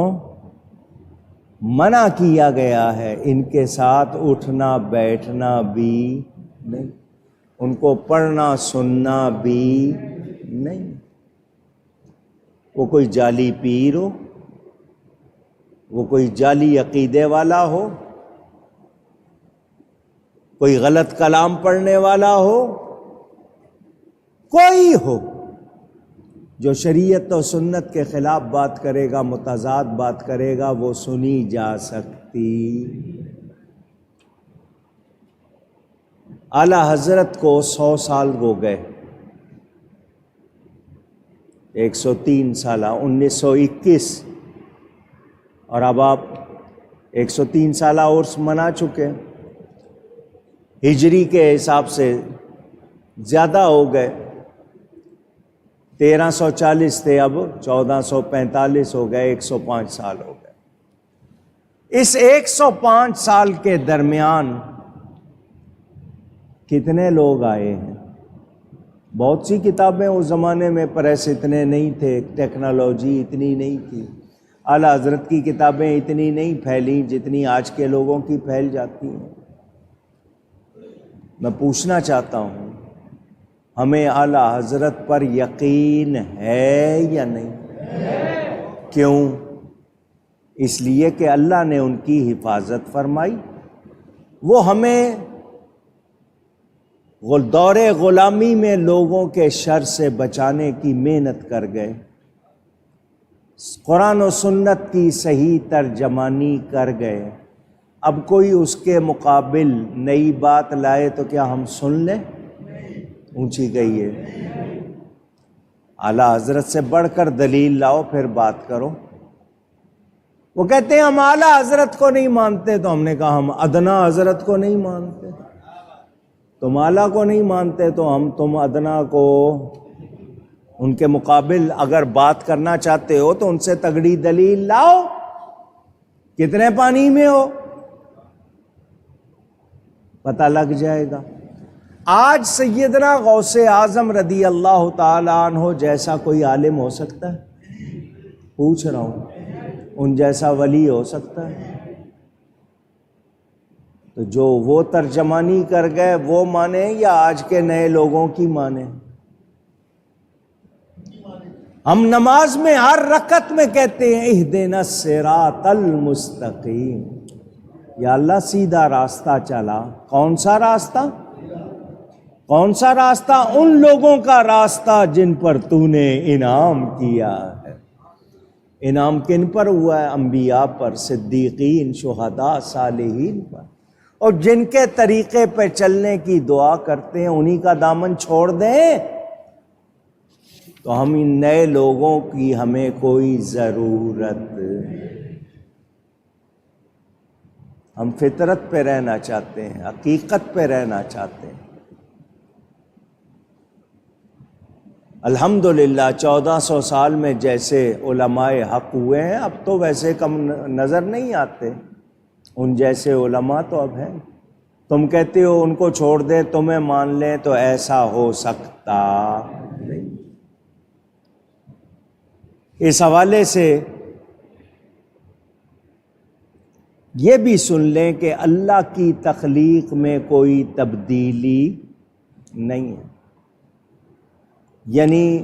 [SPEAKER 1] منع کیا گیا ہے ان کے ساتھ اٹھنا بیٹھنا بھی نہیں، ان کو پڑھنا سننا بھی نہیں۔ وہ کوئی جعلی پیر ہو، وہ کوئی جعلی عقیدے والا ہو، کوئی غلط کلام پڑھنے والا ہو، کوئی ہو، جو شریعت و سنت کے خلاف بات کرے گا، متضاد بات کرے گا، وہ سنی جا سکتی۔ اعلیٰ حضرت کو 100 سال ہو گئے، 103 سالہ 1921، اور اب آپ 103 سالہ عرس منا چکے، ہجری کے حساب سے زیادہ ہو گئے، 1340 تھے اب 1445 ہو گئے، 105 سال ہو گئے۔ اس 105 سال کے درمیان کتنے لوگ آئے ہیں؟ بہت سی کتابیں اس زمانے میں پریس اتنے نہیں تھے، ٹیکنالوجی اتنی نہیں تھی، اعلیٰ حضرت کی کتابیں اتنی نہیں پھیلیں جتنی آج کے لوگوں کی پھیل جاتی ہیں۔ میں پوچھنا چاہتا ہوں، ہمیں اعلیٰ حضرت پر یقین ہے یا نہیں؟ کیوں؟ اس لیے کہ اللہ نے ان کی حفاظت فرمائی، وہ ہمیں دور غلامی میں لوگوں کے شر سے بچانے کی محنت کر گئے، قرآن و سنت کی صحیح ترجمانی کر گئے۔ اب کوئی اس کے مقابل نئی بات لائے تو کیا ہم سن لیں؟ اونچی گئی ہے۔ اعلیٰ حضرت سے بڑھ کر دلیل لاؤ پھر بات کرو۔ وہ کہتے ہیں ہم اعلیٰ حضرت کو نہیں مانتے، تو ہم نے کہا ہم ادنا حضرت کو نہیں مانتے۔ تم اعلیٰ کو نہیں مانتے تو تم ادنا کو، ان کے مقابل اگر بات کرنا چاہتے ہو تو ان سے تگڑی دلیل لاؤ، کتنے پانی میں ہو پتہ لگ جائے گا۔ آج سیدنا غوث اعظم رضی اللہ تعالی عنہ جیسا کوئی عالم ہو سکتا ہے؟ پوچھ رہا ہوں، ان جیسا ولی ہو سکتا ہے؟ تو جو وہ ترجمانی کر گئے وہ مانے یا آج کے نئے لوگوں کی مانے؟ ہم نماز میں ہر رکعت میں کہتے ہیں اہدنا الصراط المستقیم، یا اللہ سیدھا راستہ چلا۔ کون سا راستہ؟ کون سا راستہ؟ ان لوگوں کا راستہ جن پر تو نے انعام کیا ہے۔ انعام کن پر ہوا ہے؟ انبیاء پر، صدیقین، شہداء، صالحین پر۔ اور جن کے طریقے پہ چلنے کی دعا کرتے ہیں انہی کا دامن چھوڑ دیں تو ہم ان نئے لوگوں کی ہمیں کوئی ضرورت۔ ہم فطرت پہ رہنا چاہتے ہیں، حقیقت پہ رہنا چاہتے ہیں۔ الحمدللہ 1400 سال میں جیسے علماء حق ہوئے ہیں اب تو ویسے کم نظر نہیں آتے، ان جیسے علماء تو اب ہیں۔ تم کہتے ہو ان کو چھوڑ دیں تمہیں مان لیں، تو ایسا ہو سکتا نہیں۔ اس حوالے سے یہ بھی سن لیں کہ اللہ کی تخلیق میں کوئی تبدیلی نہیں ہے۔ یعنی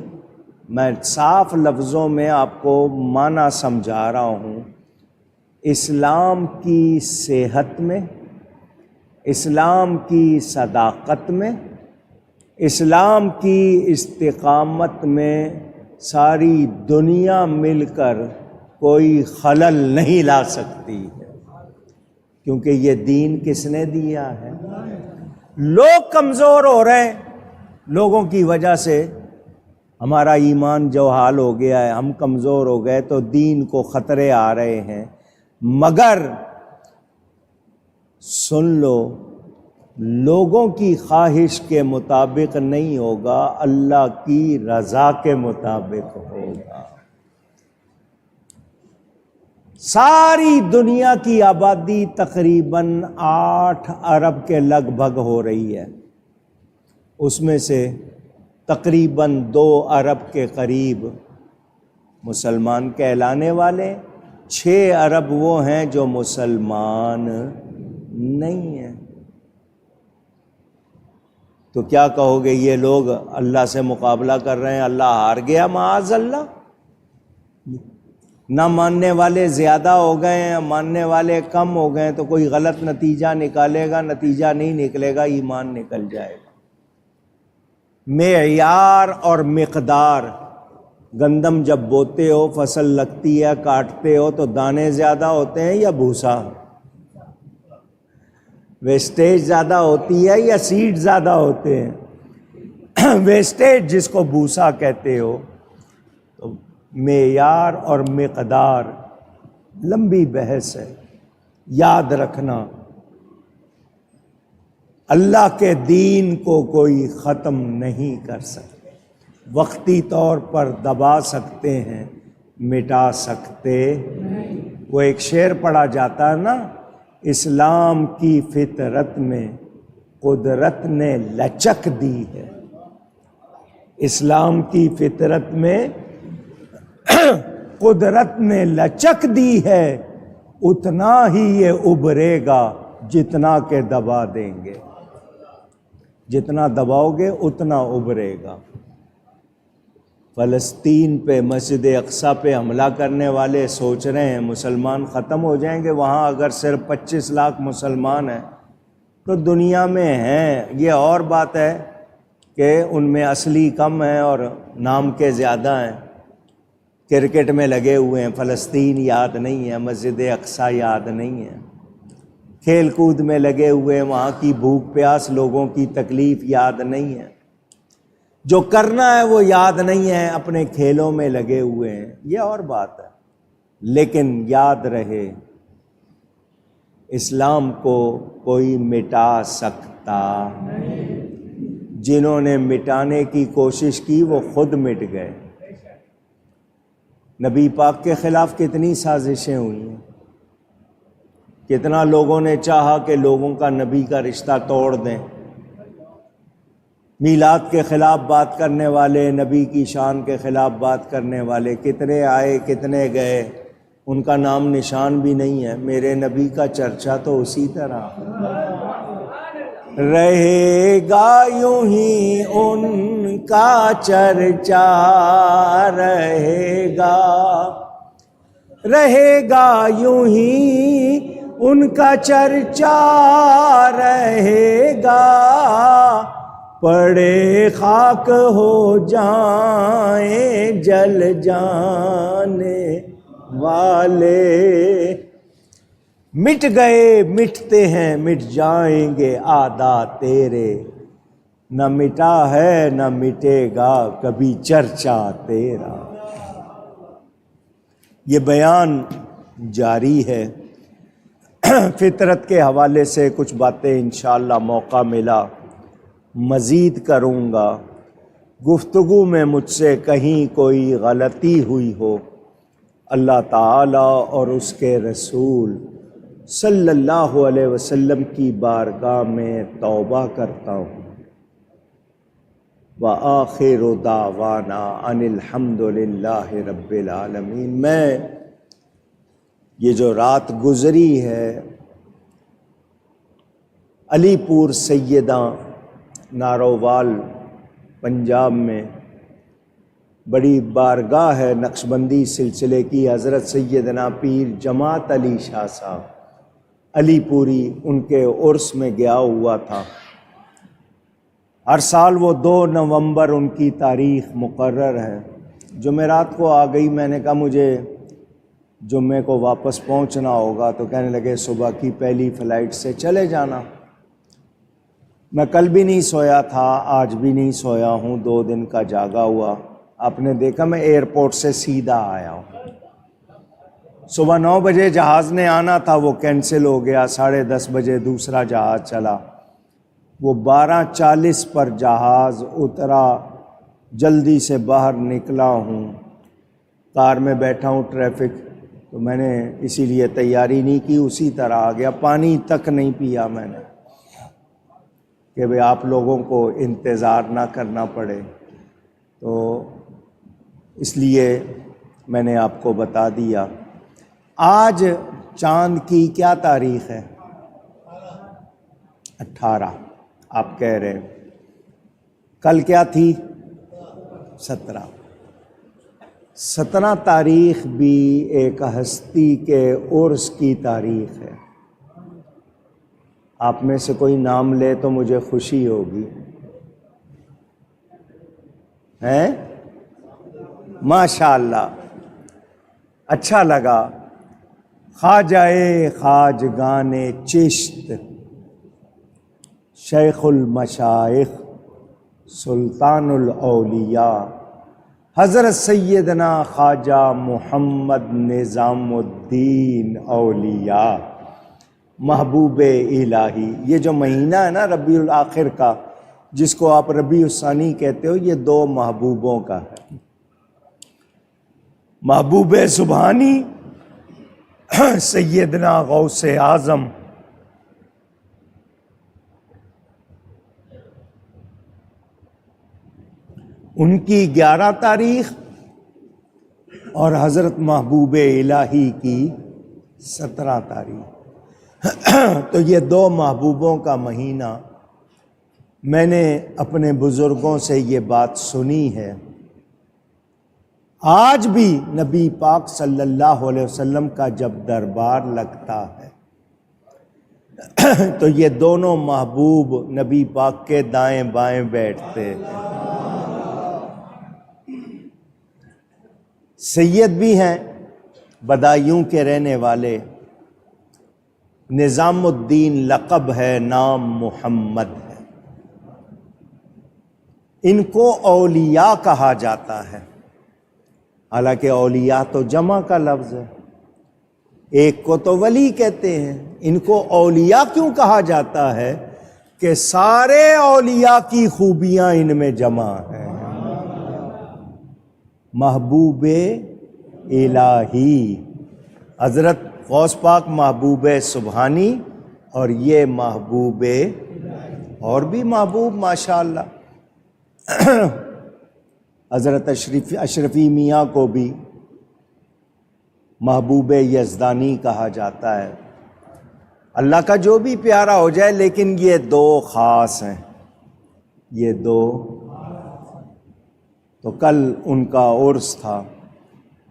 [SPEAKER 1] میں صاف لفظوں میں آپ کو معنی سمجھا رہا ہوں، اسلام کی صحت میں، اسلام کی صداقت میں، اسلام کی استقامت میں ساری دنیا مل کر کوئی خلل نہیں لا سکتی ہے، کیونکہ یہ دین کس نے دیا ہے؟ لوگ کمزور ہو رہے ہیں، لوگوں کی وجہ سے ہمارا ایمان جو حال ہو گیا ہے، ہم کمزور ہو گئے تو دین کو خطرے آ رہے ہیں، مگر سن لو لوگوں کی خواہش کے مطابق نہیں ہوگا، اللہ کی رضا کے مطابق ہوگا۔ ساری دنیا کی آبادی تقریباً 8 ارب کے لگ بھگ ہو رہی ہے، اس میں سے تقریباً 2 ارب کے قریب مسلمان کہلانے والے، 6 ارب وہ ہیں جو مسلمان نہیں ہیں۔ تو کیا کہو گے؟ یہ لوگ اللہ سے مقابلہ کر رہے ہیں، اللہ ہار گیا، معاذ اللہ۔ نہ ماننے والے زیادہ ہو گئے ہیں، ماننے والے کم ہو گئے ہیں، تو کوئی غلط نتیجہ نکالے گا، نتیجہ نہیں نکلے گا، ایمان نکل جائے گا۔ معیار اور مقدار، گندم جب بوتے ہو، فصل لگتی ہے، کاٹتے ہو تو دانے زیادہ ہوتے ہیں یا بھوسا؟ ویسٹیج زیادہ ہوتی ہے یا سیڈ زیادہ ہوتے ہیں؟ ویسٹیج جس کو بھوسا کہتے ہو۔ تو معیار اور مقدار لمبی بحث ہے، یاد رکھنا اللہ کے دین کو کوئی ختم نہیں کر سکتے، وقتی طور پر دبا سکتے ہیں، مٹا سکتے۔ وہ ایک شعر پڑھا جاتا ہے نا، اسلام کی فطرت میں قدرت نے لچک دی ہے، اسلام کی فطرت میں قدرت نے لچک دی ہے، اتنا ہی یہ ابھرے گا جتنا کہ دبا دیں گے، جتنا دباؤ گے اتنا ابھرے گا۔ فلسطین پہ، مسجد اقصیٰ پہ حملہ کرنے والے سوچ رہے ہیں مسلمان ختم ہو جائیں گے، وہاں اگر صرف 25 لاکھ مسلمان ہیں تو دنیا میں ہیں۔ یہ اور بات ہے کہ ان میں اصلی کم ہیں اور نام کے زیادہ ہیں، کرکٹ میں لگے ہوئے ہیں، فلسطین یاد نہیں ہے، مسجد اقصیٰ یاد نہیں ہے، کھیل کود میں لگے ہوئے ہیں، وہاں کی بھوک پیاس، لوگوں کی تکلیف یاد نہیں ہے، جو کرنا ہے وہ یاد نہیں ہے، اپنے کھیلوں میں لگے ہوئے ہیں، یہ اور بات ہے۔ لیکن یاد رہے اسلام کو کوئی مٹا سکتا نہیں، جنہوں نے مٹانے کی کوشش کی وہ خود مٹ گئے۔ نبی پاک کے خلاف کتنی سازشیں ہوئی ہیں، کتنا لوگوں نے چاہا کہ لوگوں کا نبی کا رشتہ توڑ دیں، میلاد کے خلاف بات کرنے والے، نبی کی شان کے خلاف بات کرنے والے کتنے آئے کتنے گئے، ان کا نام نشان بھی نہیں ہے۔ میرے نبی کا چرچا تو اسی طرح رہے گا، یوں ہی ان کا چرچا رہے گا، رہے گا یوں ہی ان کا چرچا رہے گا، پڑے خاک ہو جائیں جل جانے والے، مٹ گئے مٹتے ہیں مٹ جائیں گے آدا تیرے، نہ مٹا ہے نہ مٹے گا کبھی چرچا تیرا۔ یہ بیان جاری ہے۔ فطرت کے حوالے سے کچھ باتیں انشاءاللہ موقع ملا مزید کروں گا۔ گفتگو میں مجھ سے کہیں کوئی غلطی ہوئی ہو، اللہ تعالیٰ اور اس کے رسول صلی اللہ علیہ وسلم کی بارگاہ میں توبہ کرتا ہوں۔ وآخر دعوانا ان الحمد للہ رب العالمین۔ میں یہ جو رات گزری ہے علی پور سیدہ نارووال پنجاب میں بڑی بارگاہ ہے نقشبندی سلسلے کی، حضرت سیدنا پیر جماعت علی شاہ صاحب علی پوری، ان کے عرس میں گیا ہوا تھا۔ ہر سال وہ 2 نومبر ان کی تاریخ مقرر ہے۔ جمعرات کو آ گئی، میں نے کہا مجھے جمعے کو واپس پہنچنا ہوگا، تو کہنے لگے صبح کی پہلی فلائٹ سے چلے جانا۔ میں کل بھی نہیں سویا تھا، آج بھی نہیں سویا ہوں، 2 دن کا جاگا ہوا۔ آپ نے دیکھا میں ایئرپورٹ سے سیدھا آیا ہوں۔ صبح 9 بجے جہاز نے آنا تھا، وہ کینسل ہو گیا، 10:30 بجے دوسرا جہاز چلا، وہ 12:40 پر جہاز اترا۔ جلدی سے باہر نکلا ہوں، کار میں بیٹھا ہوں، ٹریفک، تو میں نے اسی لیے تیاری نہیں کی، اسی طرح آ گیا۔ پانی تک نہیں پیا میں نے کہ بھئی آپ لوگوں کو انتظار نہ کرنا پڑے، تو اس لیے میں نے آپ کو بتا دیا۔ آج چاند کی کیا تاریخ ہے؟ 18 آپ کہہ رہے ہیں، کل کیا تھی؟ 17۔ 17 تاریخ بھی ایک ہستی کے عرس کی تاریخ ہے۔ آپ میں سے کوئی نام لے تو مجھے خوشی ہوگی۔ ہیں؟ ماشاءاللہ، اچھا لگا۔ خواجہ خواجگان چشت، شیخ المشائخ، سلطان الاولیاء، حضرت سیدنا خواجہ محمد نظام الدین اولیاء، محبوب الہی۔ یہ جو مہینہ ہے نا ربیع الاخر کا، جس کو آپ ربیع الثانی کہتے ہو، یہ 2 محبوبوں کا ہے۔ محبوب سبحانی سیدنا غوث اعظم، ان کی 11 تاریخ، اور حضرت محبوب الہی کی 17 تاریخ۔ تو یہ 2 محبوبوں کا مہینہ، میں نے اپنے بزرگوں سے یہ بات سنی ہے۔ آج بھی نبی پاک صلی اللہ علیہ وسلم کا جب دربار لگتا ہے تو یہ دونوں محبوب نبی پاک کے دائیں بائیں بیٹھتے ہیں۔ سید بھی ہیں، بدایوں کے رہنے والے، نظام الدین لقب ہے، نام محمد ہے۔ ان کو اولیاء کہا جاتا ہے، حالانکہ اولیاء تو جمع کا لفظ ہے، ایک کو تو ولی کہتے ہیں۔ ان کو اولیاء کیوں کہا جاتا ہے؟ کہ سارے اولیاء کی خوبیاں ان میں جمع ہیں۔ محبوب الہی، حضرت غوث پاک محبوب سبحانی، اور یہ محبوب، اور بھی محبوب ماشاءاللہ۔ حضرت اشرفی میاں کو بھی محبوب یزدانی کہا جاتا ہے۔ اللہ کا جو بھی پیارا ہو جائے، لیکن یہ 2 خاص ہیں، یہ 2۔ تو کل ان کا عرس تھا۔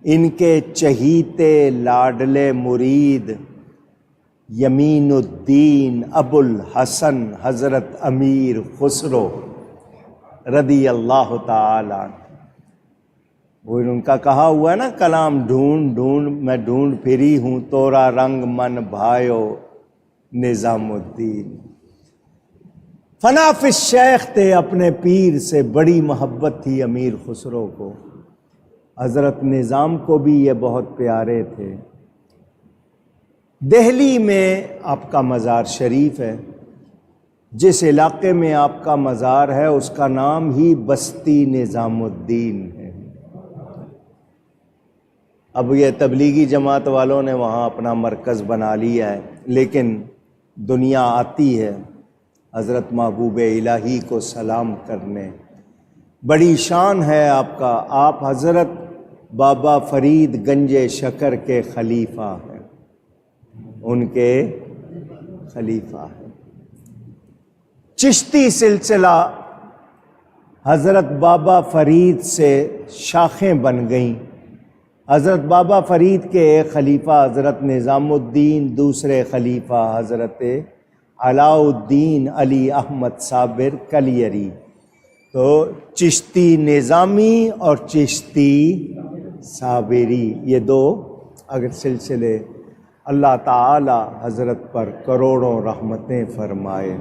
[SPEAKER 1] ان کے چہیتے لاڈلے مرید یمین الدین ابو الحسن حضرت امیر خسرو رضی اللہ تعالی عنہ، وہ ان کا کہا ہوا ہے نا، کلام ڈھونڈ ڈھونڈ میں ڈھونڈ پھری ہوں، تورا رنگ من بھائیو نظام الدین۔ فنا فی الشیخ تھے، اپنے پیر سے بڑی محبت تھی امیر خسرو کو۔ حضرت نظام کو بھی یہ بہت پیارے تھے۔ دہلی میں آپ کا مزار شریف ہے، جس علاقے میں آپ کا مزار ہے اس کا نام ہی بستی نظام الدین ہے۔ اب یہ تبلیغی جماعت والوں نے وہاں اپنا مرکز بنا لیا ہے، لیکن دنیا آتی ہے حضرت محبوب الہی کو سلام کرنے۔ بڑی شان ہے آپ کا، آپ حضرت بابا فرید گنج شکر کے خلیفہ ہیں، ان کے خلیفہ ہیں۔ چشتی سلسلہ حضرت بابا فرید سے شاخیں بن گئیں۔ حضرت بابا فرید کے ایک خلیفہ حضرت نظام الدین، دوسرے خلیفہ حضرت علاء الدین علی احمد صابر کلیری۔ تو چشتی نظامی اور چشتی صابری، یہ دو اگر سلسلے، اللہ تعالی حضرت پر کروڑوں رحمتیں فرمائے،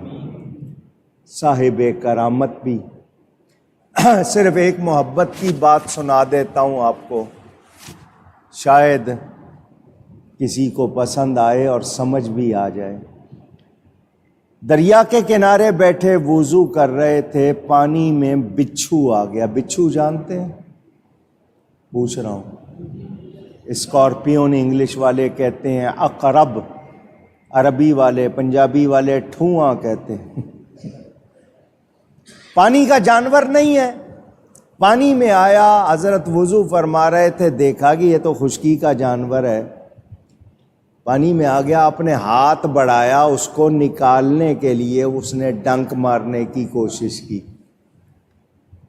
[SPEAKER 1] صاحب کرامت بھی۔ صرف ایک محبت کی بات سنا دیتا ہوں آپ کو، شاید کسی کو پسند آئے اور سمجھ بھی آ جائے۔ دریا کے کنارے بیٹھے وضو کر رہے تھے، پانی میں بچھو آ گیا۔ بچھو جانتے ہیں؟ پوچھ رہا ہوں۔ اسکارپیون انگلش والے کہتے ہیں، عقرب عربی والے، پنجابی والے ٹھواں کہتے ہیں۔ پانی کا جانور نہیں ہے، پانی میں آیا، حضرت وضو فرما رہے تھے، دیکھا کہ یہ تو خشکی کا جانور ہے، پانی میں آ گیا، اپنے ہاتھ بڑھایا اس کو نکالنے کے لیے، اس نے ڈنک مارنے کی کوشش کی،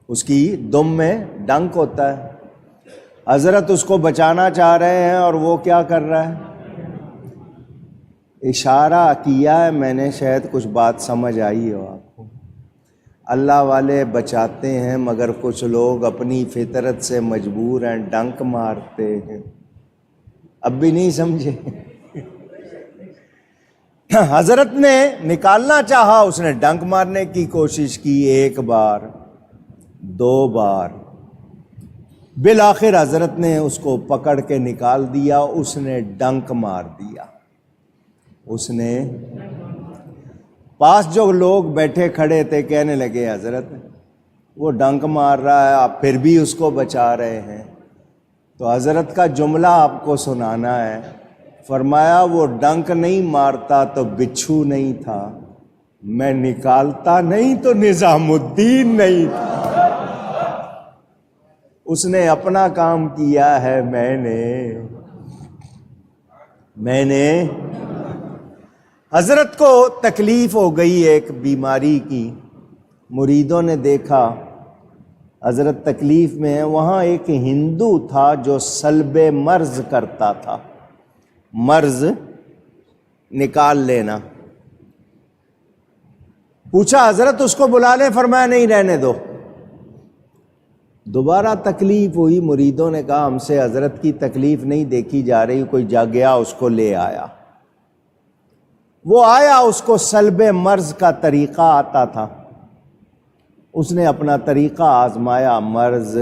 [SPEAKER 1] اس کی دم میں ڈنک ہوتا ہے۔ حضرت اس کو بچانا چاہ رہے ہیں اور وہ کیا کر رہا ہے؟ اشارہ کیا ہے میں نے، شاید کچھ بات سمجھ آئی ہو آپ کو۔ اللہ والے بچاتے ہیں، مگر کچھ لوگ اپنی فطرت سے مجبور ہیں، ڈنک مارتے ہیں۔ اب بھی نہیں سمجھے؟ حضرت نے نکالنا چاہا، اس نے ڈنک مارنے کی کوشش کی، ایک بار، دو بار، بالآخر حضرت نے اس کو پکڑ کے نکال دیا، اس نے ڈنک مار دیا۔ اس نے پاس جو لوگ بیٹھے کھڑے تھے کہنے لگے، حضرت وہ ڈنک مار رہا ہے، آپ پھر بھی اس کو بچا رہے ہیں۔ تو حضرت کا جملہ آپ کو سنانا ہے، فرمایا وہ ڈنک نہیں مارتا تو بچھو نہیں تھا، میں نکالتا نہیں تو نظام الدین نہیں تھا۔ اس نے اپنا کام کیا ہے، میں نے حضرت کو تکلیف ہو گئی ایک بیماری کی، مریدوں نے دیکھا حضرت تکلیف میں ہے، وہاں ایک ہندو تھا جو سلب مرض کرتا تھا، مرض نکال لینا۔ پوچھا حضرت اس کو بلا لیں، فرمایا نہیں، رہنے دو۔ دوبارہ تکلیف ہوئی، مریدوں نے کہا ہم سے حضرت کی تکلیف نہیں دیکھی جا رہی، کوئی جا گیا اس کو لے آیا۔ وہ آیا، اس کو سلب مرض کا طریقہ آتا تھا، اس نے اپنا طریقہ آزمایا، مرض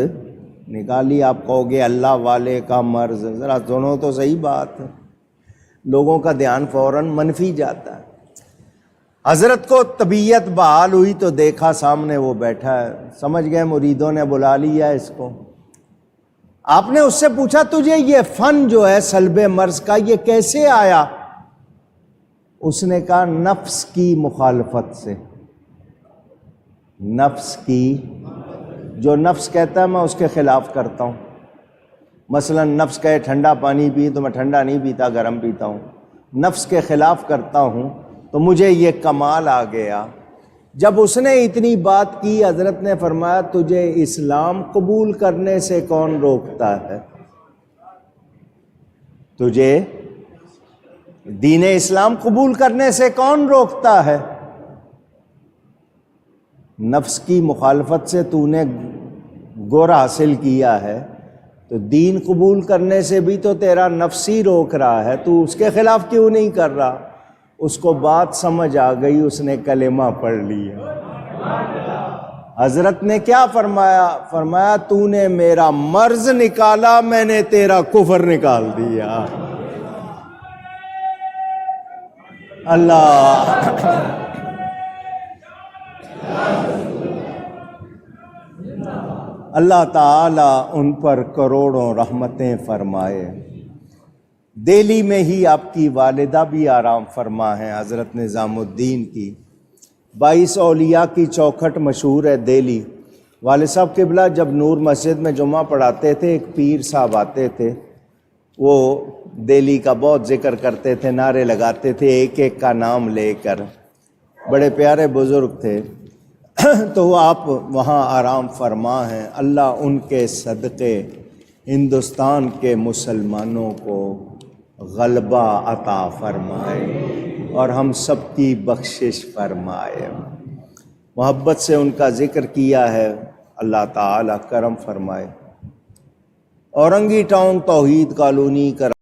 [SPEAKER 1] نکالی۔ آپ کہو گے اللہ والے کا مرض، ذرا سنو تو صحیح بات ہے، لوگوں کا دھیان فوراً منفی جاتا ہے۔ حضرت کو طبیعت بحال ہوئی تو دیکھا سامنے وہ بیٹھا ہے، سمجھ گئے مریدوں نے بلا لیا اس کو۔ آپ نے اس سے پوچھا تجھے یہ فن جو ہے سلب مرض کا یہ کیسے آیا؟ اس نے کہا نفس کی مخالفت سے۔ نفس کی، جو نفس کہتا ہے میں اس کے خلاف کرتا ہوں۔ مثلا نفس کہے ٹھنڈا پانی پی تو میں ٹھنڈا نہیں پیتا، گرم پیتا ہوں، نفس کے خلاف کرتا ہوں، تو مجھے یہ کمال آ گیا۔ جب اس نے اتنی بات کی، حضرت نے فرمایا تجھے اسلام قبول کرنے سے کون روکتا ہے؟ تجھے دین اسلام قبول کرنے سے کون روکتا ہے؟ نفس کی مخالفت سے تو نے گر حاصل کیا ہے، تو دین قبول کرنے سے بھی تو تیرا نفس ہی روک رہا ہے، تو اس کے خلاف کیوں نہیں کر رہا؟ اس کو بات سمجھ آ گئی، اس نے کلمہ پڑھ لیا۔ حضرت نے کیا فرمایا؟ فرمایا تو نے میرا مرض نکالا، میں نے تیرا کفر نکال دیا۔ اللہ اللہ تعالی ان پر کروڑوں رحمتیں فرمائے۔ دہلی میں ہی آپ کی والدہ بھی آرام فرما ہیں، حضرت نظام الدین کی 22 اولیاء کی چوکھٹ مشہور ہے دہلی۔ والد صاحب قبلہ جب نور مسجد میں جمعہ پڑھاتے تھے، ایک پیر صاحب آتے تھے، وہ دہلی کا بہت ذکر کرتے تھے، نعرے لگاتے تھے ایک ایک کا نام لے کر، بڑے پیارے بزرگ تھے۔ تو آپ وہاں آرام فرما ہیں، اللہ ان کے صدقے ہندوستان کے مسلمانوں کو غلبہ عطا فرمائے اور ہم سب کی بخشش فرمائے۔ محبت سے ان کا ذکر کیا ہے، اللہ تعالی کرم فرمائے۔ اورنگی ٹاؤن توحید کالونی کا